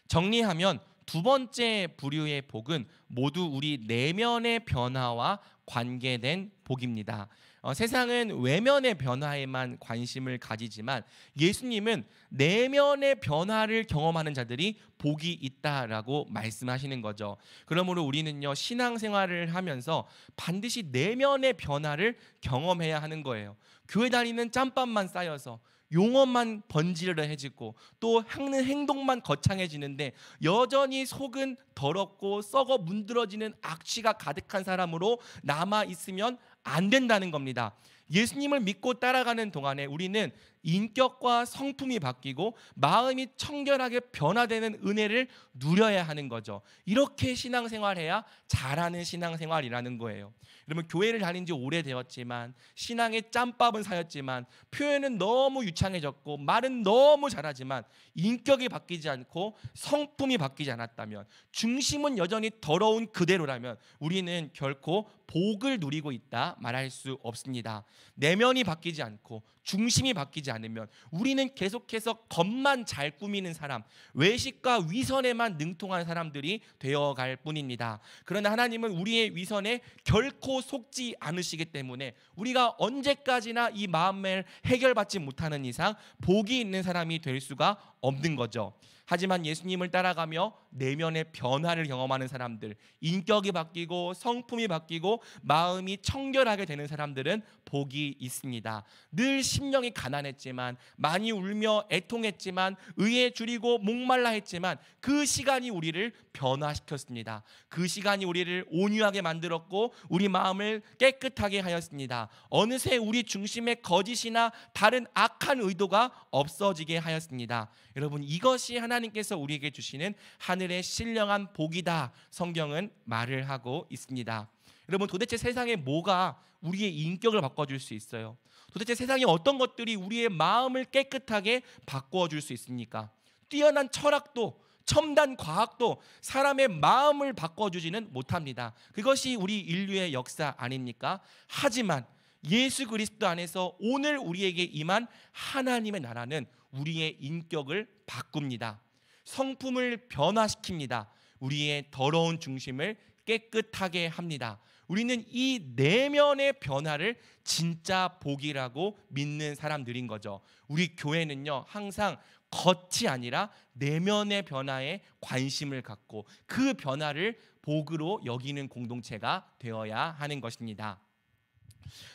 정리하면 두 번째 부류의 복은 모두 우리 내면의 변화와 관계된 복입니다. 세상은 외면의 변화에만 관심을 가지지만 예수님은 내면의 변화를 경험하는 자들이 복이 있다라고 말씀하시는 거죠. 그러므로 우리는요, 신앙생활을 하면서 반드시 내면의 변화를 경험해야 하는 거예요. 교회 다니는 짬밥만 쌓여서 용어만 번지르르해지고 또 하는 행동만 거창해지는데 여전히 속은 더럽고 썩어 문드러지는 악취가 가득한 사람으로 남아 있으면 안 된다는 겁니다. 예수님을 믿고 따라가는 동안에 우리는 인격과 성품이 바뀌고 마음이 청결하게 변화되는 은혜를 누려야 하는 거죠. 이렇게 신앙생활해야 잘하는 신앙생활이라는 거예요. 여러분, 교회를 다닌 지 오래되었지만 신앙의 짬밥은 쌓였지만 표현은 너무 유창해졌고 말은 너무 잘하지만 인격이 바뀌지 않고 성품이 바뀌지 않았다면, 중심은 여전히 더러운 그대로라면 우리는 결코 복을 누리고 있다 말할 수 없습니다. 내면이 바뀌지 않고 중심이 바뀌지 않으면 우리는 계속해서 겉만 잘 꾸미는 사람, 외식과 위선에만 능통한 사람들이 되어갈 뿐입니다. 그러나 하나님은 우리의 위선에 결코 속지 않으시기 때문에 우리가 언제까지나 이 마음을 해결받지 못하는 이상 복이 있는 사람이 될 수가 없는 거죠. 하지만 예수님을 따라가며 내면의 변화를 경험하는 사람들, 인격이 바뀌고 성품이 바뀌고 마음이 청결하게 되는 사람들은 복이 있습니다. 늘 심령이 가난했지만, 많이 울며 애통했지만, 의에 줄이고 목말라 했지만 그 시간이 우리를 변화시켰습니다. 그 시간이 우리를 온유하게 만들었고 우리 마음을 깨끗하게 하였습니다. 어느새 우리 중심에 거짓이나 다른 악한 의도가 없어지게 하였습니다. 여러분, 이것이 하나님께서 우리에게 주시는 하늘의 신령한 복이다, 성경은 말을 하고 있습니다. 여러분, 도대체 세상에 뭐가 우리의 인격을 바꿔줄 수 있어요? 도대체 세상에 어떤 것들이 우리의 마음을 깨끗하게 바꿔줄 수 있습니까? 뛰어난 철학도 첨단 과학도 사람의 마음을 바꿔주지는 못합니다. 그것이 우리 인류의 역사 아닙니까? 하지만 예수 그리스도 안에서 오늘 우리에게 임한 하나님의 나라는 우리의 인격을 바꿉니다. 성품을 변화시킵니다. 우리의 더러운 중심을 깨끗하게 합니다. 우리는 이 내면의 변화를 진짜 복이라고 믿는 사람들인 거죠. 우리 교회는요, 항상 겉이 아니라 내면의 변화에 관심을 갖고 그 변화를 복으로 여기는 공동체가 되어야 하는 것입니다.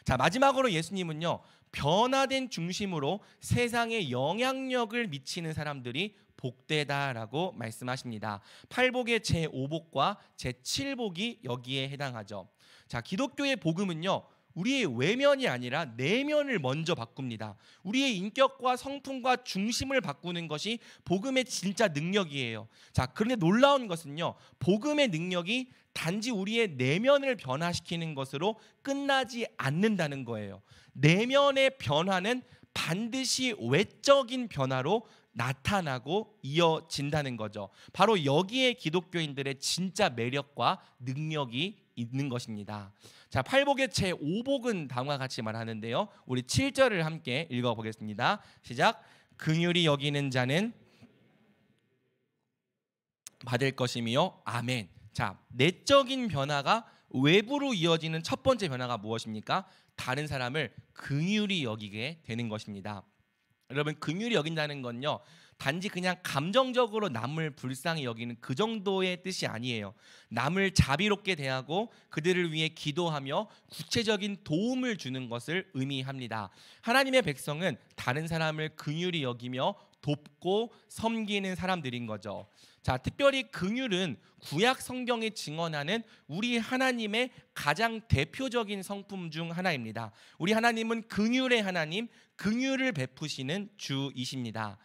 자, 마지막으로 예수님은요, 변화된 중심으로 세상에 영향력을 미치는 사람들이 복되다라고 말씀하십니다. 팔복의 제5복과 제7복이 여기에 해당하죠. 자, 기독교의 복음은요, 우리의 외면이 아니라 내면을 먼저 바꿉니다. 우리의 인격과 성품과 중심을 바꾸는 것이 복음의 진짜 능력이에요. 자, 그런데 놀라운 것은요, 복음의 능력이 단지 우리의 내면을 변화시키는 것으로 끝나지 않는다는 거예요. 내면의 변화는 반드시 외적인 변화로 나타나고 이어진다는 거죠. 바로 여기에 기독교인들의 진짜 매력과 능력이 있는 것입니다. 자, 팔복의 제5복은 다음과 같이 말하는데요, 우리 7절을 함께 읽어보겠습니다. 시작. 긍휼히 여기는 자는 받을 것이며 아멘. 자, 내적인 변화가 외부로 이어지는 첫 번째 변화가 무엇입니까? 다른 사람을 긍휼히 여기게 되는 것입니다. 여러분, 긍휼히 여긴다는 건요, 단지 그냥 감정적으로 남을 불쌍히 여기는 그 정도의 뜻이 아니에요. 남을 자비롭게 대하고 그들을 위해 기도하며 구체적인 도움을 주는 것을 의미합니다. 하나님의 백성은 다른 사람을 긍휼히 여기며 돕고 섬기는 사람들인 거죠. 자, 특별히 긍휼은 구약 성경이 증언하는 우리 하나님의 가장 대표적인 성품 중 하나입니다. 우리 하나님은 긍휼의 하나님, 긍휼을 베푸시는 주이십니다.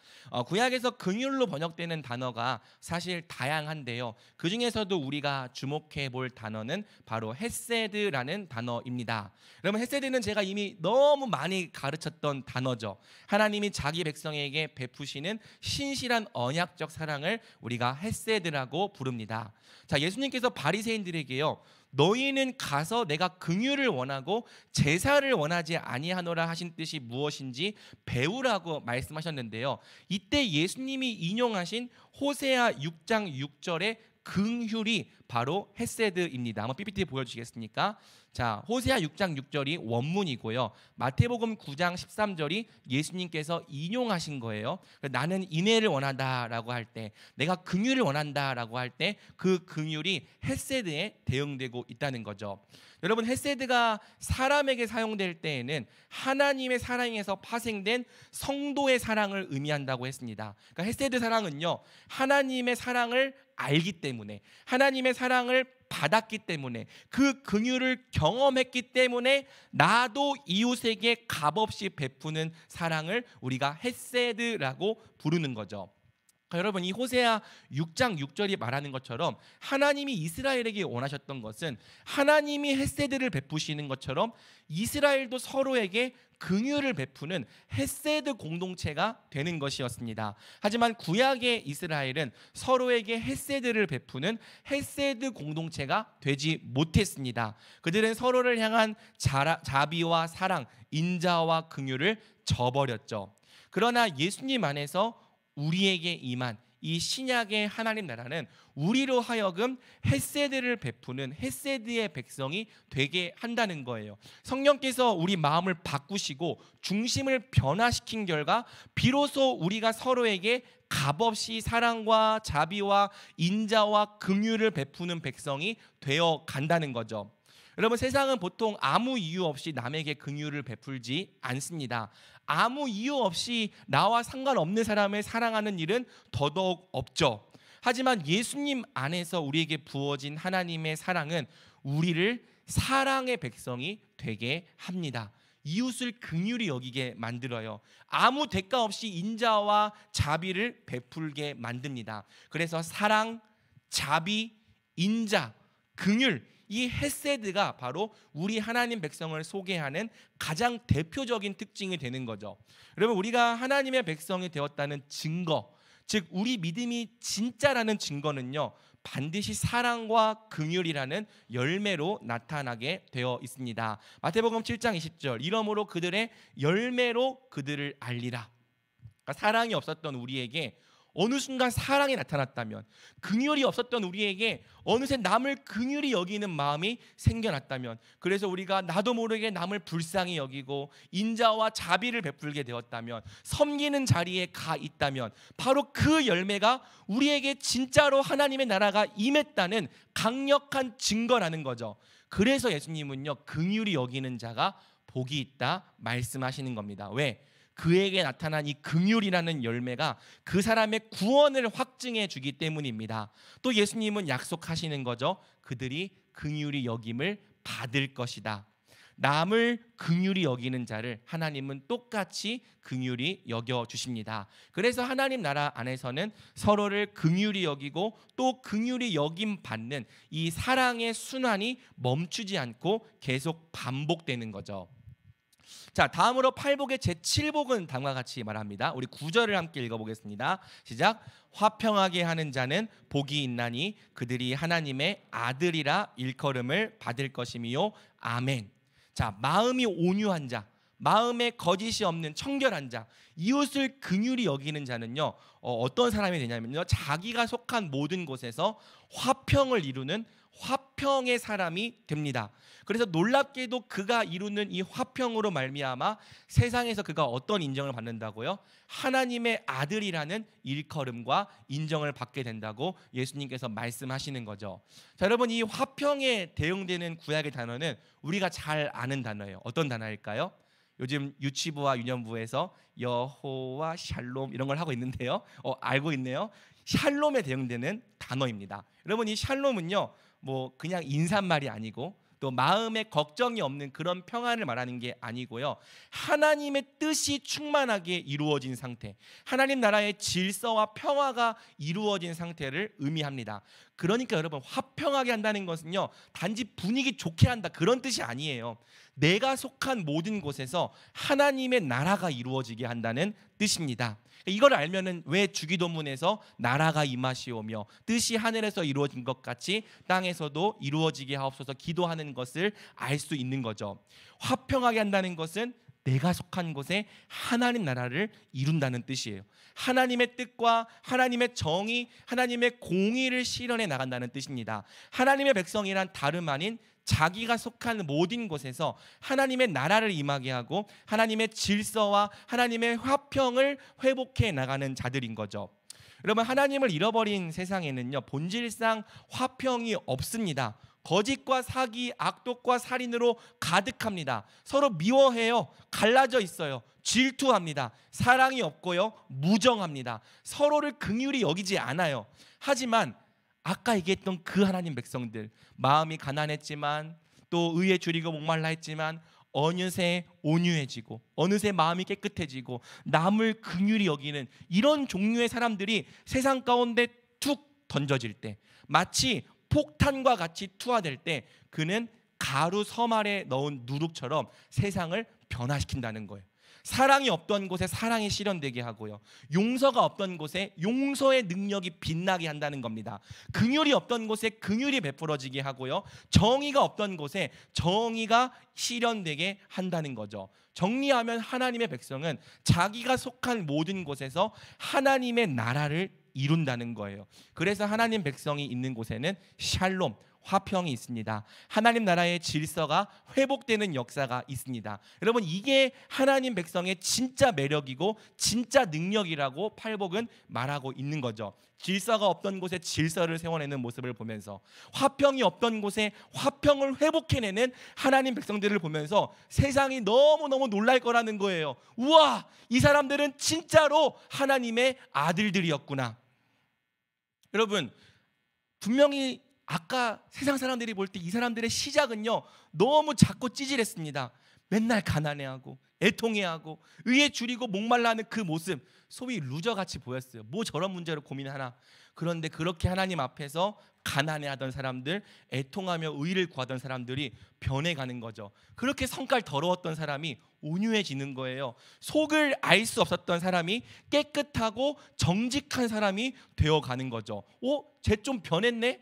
구약에서 긍휼로 번역되는 단어가 사실 다양한데요, 그 중에서도 우리가 주목해 볼 단어는 바로 헤세드라는 단어입니다. 여러분, 헤세드는 제가 이미 너무 많이 가르쳤던 단어죠. 하나님이 자기 백성에게 베푸시는 신실한 언약적 사랑을 우리가 헤세드라고 부릅니다. 자, 예수님께서 바리새인들에게요, 너희는 가서 내가 긍휼을 원하고 제사를 원하지 아니하노라 하신 뜻이 무엇인지 배우라고 말씀하셨는데요, 이때 예수님이 인용하신 호세아 6장 6절의 긍휼이 바로 헤세드입니다. 한번 PPT 보여주시겠습니까? 자, 호세아 6장 6절이 원문이고요, 마태복음 9장 13절이 예수님께서 인용하신 거예요. 나는 인애를 원한다라고 할 때, 내가 긍휼을 원한다라고 할 때 그 긍휼이 헤세드에 대응되고 있다는 거죠. 여러분, 헤세드가 사람에게 사용될 때에는 하나님의 사랑에서 파생된 성도의 사랑을 의미한다고 했습니다. 그러니까 헤세드 사랑은요, 하나님의 사랑을 알기 때문에, 하나님의 사랑을 받았기 때문에, 그 긍휼을 경험했기 때문에 나도 이웃에게 값없이 베푸는 사랑을 우리가 헤세드라고 부르는 거죠. 여러분, 이 호세아 6장 6절이 말하는 것처럼 하나님이 이스라엘에게 원하셨던 것은 하나님이 헤세드를 베푸시는 것처럼 이스라엘도 서로에게 긍휼을 베푸는 헤세드 공동체가 되는 것이었습니다. 하지만 구약의 이스라엘은 서로에게 헤세드를 베푸는 헤세드 공동체가 되지 못했습니다. 그들은 서로를 향한 자비와 사랑, 인자와 긍휼을 저버렸죠. 그러나 예수님 안에서 우리에게 임한 이 신약의 하나님 나라는 우리로 하여금 헤세드를 베푸는 헤세드의 백성이 되게 한다는 거예요. 성령께서 우리 마음을 바꾸시고 중심을 변화시킨 결과 비로소 우리가 서로에게 값없이 사랑과 자비와 인자와 긍휼을 베푸는 백성이 되어 간다는 거죠. 여러분, 세상은 보통 아무 이유 없이 남에게 긍휼을 베풀지 않습니다. 아무 이유 없이 나와 상관없는 사람을 사랑하는 일은 더더욱 없죠. 하지만 예수님 안에서 우리에게 부어진 하나님의 사랑은 우리를 사랑의 백성이 되게 합니다. 이웃을 긍휼히 여기게 만들어요. 아무 대가 없이 인자와 자비를 베풀게 만듭니다. 그래서 사랑, 자비, 인자, 긍휼, 이 헤세드가 바로 우리 하나님 백성을 소개하는 가장 대표적인 특징이 되는 거죠. 여러분, 우리가 하나님의 백성이 되었다는 증거, 즉 우리 믿음이 진짜라는 증거는요, 반드시 사랑과 긍휼이라는 열매로 나타나게 되어 있습니다. 마태복음 7장 20절, 이러므로 그들의 열매로 그들을 알리라. 그러니까 사랑이 없었던 우리에게 어느 순간 사랑이 나타났다면, 긍휼이 없었던 우리에게 어느새 남을 긍휼히 여기는 마음이 생겨났다면, 그래서 우리가 나도 모르게 남을 불쌍히 여기고 인자와 자비를 베풀게 되었다면, 섬기는 자리에 가 있다면, 바로 그 열매가 우리에게 진짜로 하나님의 나라가 임했다는 강력한 증거라는 거죠. 그래서 예수님은요, 긍휼히 여기는 자가 복이 있다 말씀하시는 겁니다. 왜? 그에게 나타난 이 긍휼이라는 열매가 그 사람의 구원을 확증해 주기 때문입니다. 또 예수님은 약속하시는 거죠. 그들이 긍휼히 여김을 받을 것이다. 남을 긍휼히 여기는 자를 하나님은 똑같이 긍휼히 여겨 주십니다. 그래서 하나님 나라 안에서는 서로를 긍휼히 여기고 또 긍휼히 여김 받는 이 사랑의 순환이 멈추지 않고 계속 반복되는 거죠. 자, 다음으로 팔복의 제7복은 다음과 같이 말합니다. 우리 9절을 함께 읽어보겠습니다. 시작. 화평하게 하는 자는 복이 있나니 그들이 하나님의 아들이라 일컬음을 받을 것이미요. 아멘. 자, 마음이 온유한 자, 마음에 거짓이 없는 청결한 자, 이웃을 긍휼히 여기는 자는요, 어떤 사람이 되냐면요, 자기가 속한 모든 곳에서 화평을 이루는 화평의 사람이 됩니다. 그래서 놀랍게도 그가 이루는 이 화평으로 말미암아 세상에서 그가 어떤 인정을 받는다고요? 하나님의 아들이라는 일컬음과 인정을 받게 된다고 예수님께서 말씀하시는 거죠. 자, 여러분, 이 화평에 대응되는 구약의 단어는 우리가 잘 아는 단어예요. 어떤 단어일까요? 요즘 유치부와 유년부에서 여호와 샬롬 이런 걸 하고 있는데요. 알고 있네요. 샬롬에 대응되는 단어입니다. 여러분, 이 샬롬은요, 뭐 그냥 인사말이 아니고 또 마음에 걱정이 없는 그런 평안을 말하는 게 아니고요, 하나님의 뜻이 충만하게 이루어진 상태, 하나님 나라의 질서와 평화가 이루어진 상태를 의미합니다. 그러니까 여러분, 화평하게 한다는 것은요, 단지 분위기 좋게 한다 그런 뜻이 아니에요. 내가 속한 모든 곳에서 하나님의 나라가 이루어지게 한다는 뜻입니다. 이걸 알면은 왜 주기도문에서 나라가 임하시오며 뜻이 하늘에서 이루어진 것 같이 땅에서도 이루어지게 하옵소서 기도하는 것을 알 수 있는 거죠. 화평하게 한다는 것은 내가 속한 곳에 하나님 나라를 이룬다는 뜻이에요. 하나님의 뜻과 하나님의 정의, 하나님의 공의를 실현해 나간다는 뜻입니다. 하나님의 백성이란 다름 아닌 자기가 속한 모든 곳에서 하나님의 나라를 임하게 하고 하나님의 질서와 하나님의 화평을 회복해 나가는 자들인 거죠. 여러분, 하나님을 잃어버린 세상에는요, 본질상 화평이 없습니다. 거짓과 사기, 악독과 살인으로 가득합니다. 서로 미워해요. 갈라져 있어요. 질투합니다. 사랑이 없고요, 무정합니다. 서로를 긍휼히 여기지 않아요. 하지만 아까 얘기했던 그 하나님 백성들, 마음이 가난했지만 또 의에 줄이고 목말라 했지만 어느새 온유해지고 어느새 마음이 깨끗해지고 남을 긍휼히 여기는 이런 종류의 사람들이 세상 가운데 툭 던져질 때, 마치 폭탄과 같이 투하될 때 그는 가루 섬 아래 넣은 누룩처럼 세상을 변화시킨다는 거예요. 사랑이 없던 곳에 사랑이 실현되게 하고요, 용서가 없던 곳에 용서의 능력이 빛나게 한다는 겁니다. 긍휼이 없던 곳에 긍휼이 베풀어지게 하고요, 정의가 없던 곳에 정의가 실현되게 한다는 거죠. 정리하면 하나님의 백성은 자기가 속한 모든 곳에서 하나님의 나라를 이룬다는 거예요. 그래서 하나님 백성이 있는 곳에는 샬롬, 화평이 있습니다. 하나님 나라의 질서가 회복되는 역사가 있습니다. 여러분, 이게 하나님 백성의 진짜 매력이고 진짜 능력이라고 팔복은 말하고 있는 거죠. 질서가 없던 곳에 질서를 세워내는 모습을 보면서, 화평이 없던 곳에 화평을 회복해내는 하나님 백성들을 보면서 세상이 너무너무 놀랄 거라는 거예요. 우와, 이 사람들은 진짜로 하나님의 아들들이었구나. 여러분, 분명히 아까 세상 사람들이 볼 때 이 사람들의 시작은요, 너무 작고 찌질했습니다. 맨날 가난해하고 애통해하고 의에 줄이고 목말라하는 그 모습, 소위 루저같이 보였어요. 뭐 저런 문제로 고민하나. 그런데 그렇게 하나님 앞에서 가난해하던 사람들, 애통하며 의를 구하던 사람들이 변해가는 거죠. 그렇게 성깔 더러웠던 사람이 온유해지는 거예요. 속을 알 수 없었던 사람이 깨끗하고 정직한 사람이 되어가는 거죠. 쟤 좀 변했네?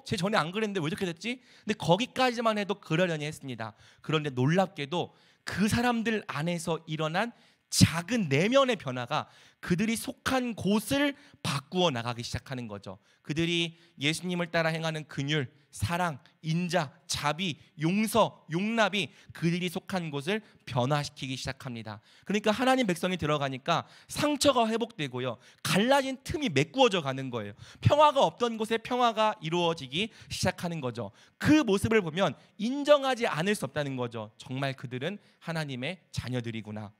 쟤 전에 안 그랬는데 왜 이렇게 됐지? 근데 거기까지만 해도 그러려니 했습니다. 그런데 놀랍게도 그 사람들 안에서 일어난 작은 내면의 변화가 그들이 속한 곳을 바꾸어 나가기 시작하는 거죠. 그들이 예수님을 따라 행하는 긍휼, 사랑, 인자, 자비, 용서, 용납이 그들이 속한 곳을 변화시키기 시작합니다. 그러니까 하나님 백성이 들어가니까 상처가 회복되고요, 갈라진 틈이 메꾸어져 가는 거예요. 평화가 없던 곳에 평화가 이루어지기 시작하는 거죠. 그 모습을 보면 인정하지 않을 수 없다는 거죠. 정말 그들은 하나님의 자녀들이구나.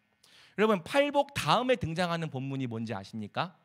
여러분, 팔복 다음에 등장하는 본문이 뭔지 아십니까?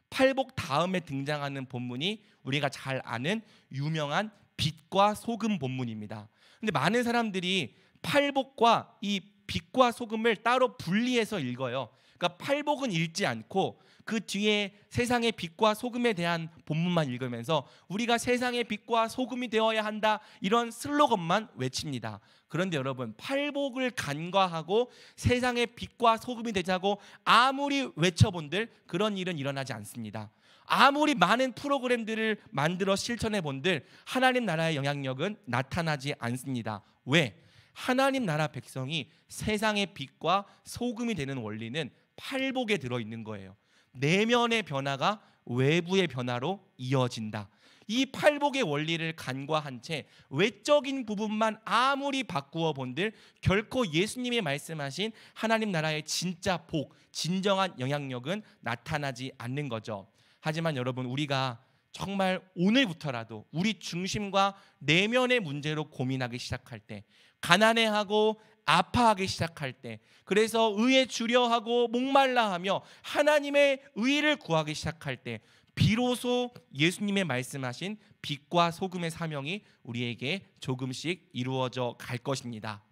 팔복 다음에 등장하는 본문이 우리가 잘 아는 유명한 빛과 소금 본문입니다. 근데 많은 사람들이 팔복과 이 빛과 소금을 따로 분리해서 읽어요. 그러니까 팔복은 읽지 않고 그 뒤에 세상의 빛과 소금에 대한 본문만 읽으면서 우리가 세상의 빛과 소금이 되어야 한다, 이런 슬로건만 외칩니다. 그런데 여러분, 팔복을 간과하고 세상의 빛과 소금이 되자고 아무리 외쳐본들 그런 일은 일어나지 않습니다. 아무리 많은 프로그램들을 만들어 실천해 본들 하나님 나라의 영향력은 나타나지 않습니다. 왜? 하나님 나라 백성이 세상의 빛과 소금이 되는 원리는 팔복에 들어있는 거예요. 내면의 변화가 외부의 변화로 이어진다. 이 팔복의 원리를 간과한 채 외적인 부분만 아무리 바꾸어 본들 결코 예수님이 말씀하신 하나님 나라의 진짜 복, 진정한 영향력은 나타나지 않는 거죠. 하지만 여러분, 우리가 정말 오늘부터라도 우리 중심과 내면의 문제로 고민하기 시작할 때, 가난해하고 아파하기 시작할 때, 그래서 의에 주려하고 목말라하며 하나님의 의를 구하기 시작할 때, 비로소 예수님의 말씀하신 빛과 소금의 사명이 우리에게 조금씩 이루어져 갈 것입니다.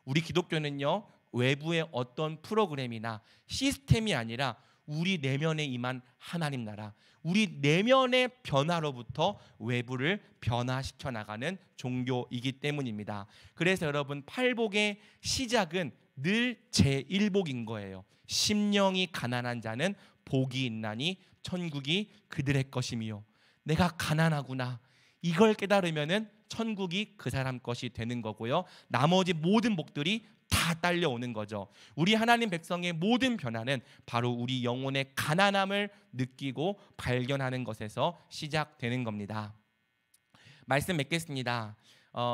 우리 기독교는요, 외부의 어떤 프로그램이나 시스템이 아니라 우리 내면에 임한 하나님 나라, 우리 내면의 변화로부터 외부를 변화시켜 나가는 종교이기 때문입니다. 그래서 여러분, 팔복의 시작은 늘 제1복인 거예요. 심령이 가난한 자는 복이 있나니 천국이 그들의 것이며, 내가 가난하구나, 이걸 깨달으면은 천국이 그 사람 것이 되는 거고요, 나머지 모든 복들이 다 딸려오는 거죠. 우리 하나님 백성의 모든 변화는 바로 우리 영혼의 가난함을 느끼고 발견하는 것에서 시작되는 겁니다. 말씀 맺겠습니다.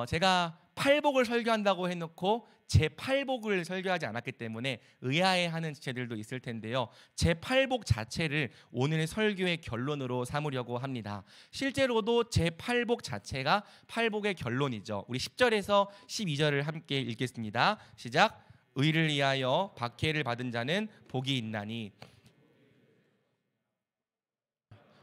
제가 팔복을 설교한다고 해놓고 제 팔복을 설교하지 않았기 때문에 의아해하는 지체들도 있을 텐데요, 제 팔복 자체를 오늘의 설교의 결론으로 삼으려고 합니다. 실제로도 제 팔복 자체가 팔복의 결론이죠. 우리 10절에서 12절을 함께 읽겠습니다. 시작. 의를 위하여 박해를 받은 자는 복이 있나니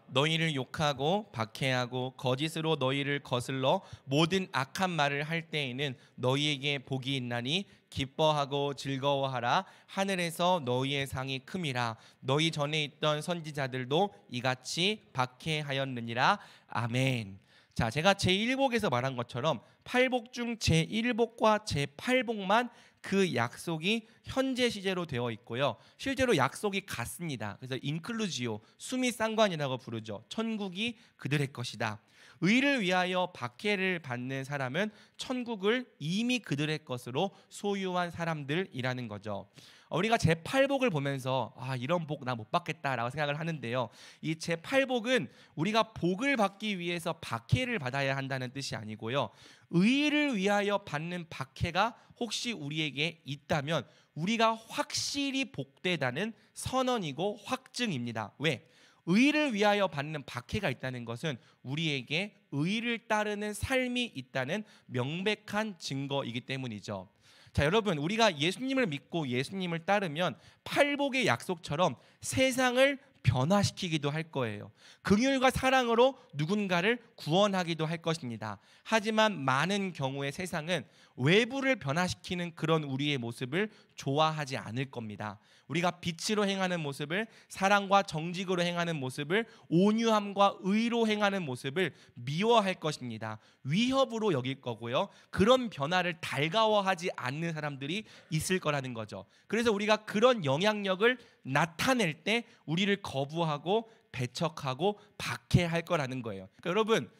너희를 욕하고 박해하고 거짓으로 너희를 거슬러 모든 악한 말을 할 때에는 너희에게 복이 있나니 기뻐하고 즐거워하라. 하늘에서 너희의 상이 큼이라. 너희 전에 있던 선지자들도 이같이 박해하였느니라. 아멘. 자, 제가 제1복에서 말한 것처럼 팔복 중 제1복과 제8복만 그 약속이 현재 시제로 되어 있고요, 실제로 약속이 같습니다. 그래서 인클루지오, 수미 쌍관이라고 부르죠. 천국이 그들의 것이다. 의를 위하여 박해를 받는 사람은 천국을 이미 그들의 것으로 소유한 사람들이라는 거죠. 우리가 제8복을 보면서 이런 복 나 못 받겠다라고 생각을 하는데요, 이 제8복은 우리가 복을 받기 위해서 박해를 받아야 한다는 뜻이 아니고요, 의를 위하여 받는 박해가 혹시 우리에게 있다면 우리가 확실히 복되다는 선언이고 확증입니다. 왜? 의를 위하여 받는 박해가 있다는 것은 우리에게 의를 따르는 삶이 있다는 명백한 증거이기 때문이죠. 자, 여러분, 우리가 예수님을 믿고 예수님을 따르면 팔복의 약속처럼 세상을 변화시키기도 할 거예요. 긍휼과 사랑으로 누군가를 구원하기도 할 것입니다. 하지만 많은 경우의 세상은 외부를 변화시키는 그런 우리의 모습을 좋아하지 않을 겁니다. 우리가 빛으로 행하는 모습을, 사랑과 정직으로 행하는 모습을, 온유함과 의로 행하는 모습을 미워할 것입니다. 위협으로 여길 거고요, 그런 변화를 달가워하지 않는 사람들이 있을 거라는 거죠. 그래서 우리가 그런 영향력을 나타낼 때 우리를 거부하고 배척하고 박해할 거라는 거예요. 그러니까 여러분,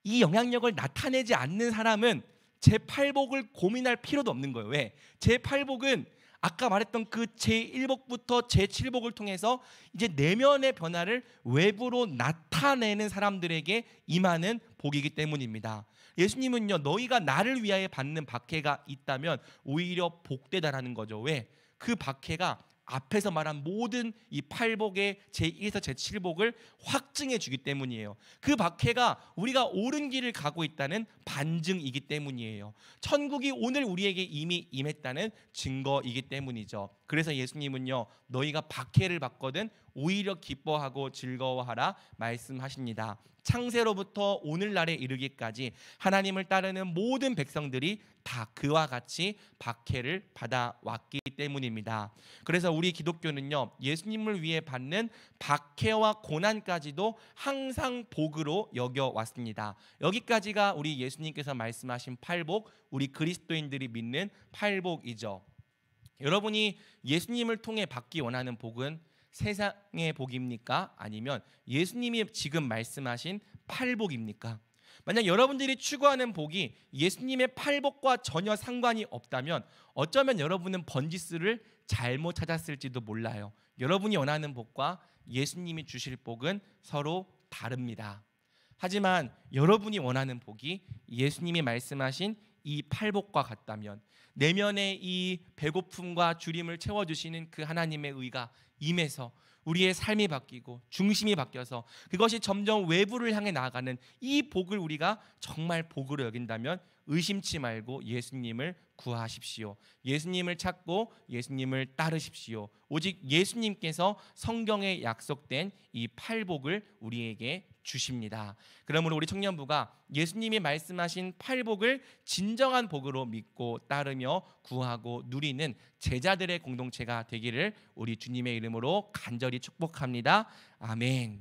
이 영향력을 나타내지 않는 사람은 제8복을 고민할 필요도 없는 거예요. 왜? 제8복은 아까 말했던 그 제1복부터 제7복을 통해서 이제 내면의 변화를 외부로 나타내는 사람들에게 임하는 복이기 때문입니다. 예수님은요, 너희가 나를 위하여 받는 박해가 있다면 오히려 복되다라는 거죠. 왜? 그 박해가 앞에서 말한 모든 이 팔복의 제1에서 제7복을 확증해 주기 때문이에요. 그 박해가 우리가 옳은 길을 가고 있다는 반증이기 때문이에요. 천국이 오늘 우리에게 이미 임했다는 증거이기 때문이죠. 그래서 예수님은요, 너희가 박해를 받거든 오히려 기뻐하고 즐거워하라 말씀하십니다. 창세로부터 오늘날에 이르기까지 하나님을 따르는 모든 백성들이 다 그와 같이 박해를 받아왔기 때문입니다. 그래서 우리 기독교는요, 예수님을 위해 받는 박해와 고난까지도 항상 복으로 여겨왔습니다. 여기까지가 우리 예수님께서 말씀하신 팔복, 우리 그리스도인들이 믿는 팔복이죠. 여러분이 예수님을 통해 받기 원하는 복은 세상의 복입니까? 아니면 예수님이 지금 말씀하신 팔복입니까? 만약 여러분들이 추구하는 복이 예수님의 팔복과 전혀 상관이 없다면 어쩌면 여러분은 번지수를 잘못 찾았을지도 몰라요. 여러분이 원하는 복과 예수님이 주실 복은 서로 다릅니다. 하지만 여러분이 원하는 복이 예수님이 말씀하신 이 팔복과 같다면, 내면의 이 배고픔과 주림을 채워주시는 그 하나님의 의가 임해서 우리의 삶이 바뀌고 중심이 바뀌어서 그것이 점점 외부를 향해 나아가는 이 복을 우리가 정말 복으로 여긴다면 의심치 말고 예수님을 구하십시오. 예수님을 찾고 예수님을 따르십시오. 오직 예수님께서 성경에 약속된 이 팔복을 우리에게 주십니다. 그러므로 우리 청년부가 예수님이 말씀하신 팔복을 진정한 복으로 믿고 따르며 구하고 누리는 제자들의 공동체가 되기를 우리 주님의 이름으로 간절히 축복합니다. 아멘.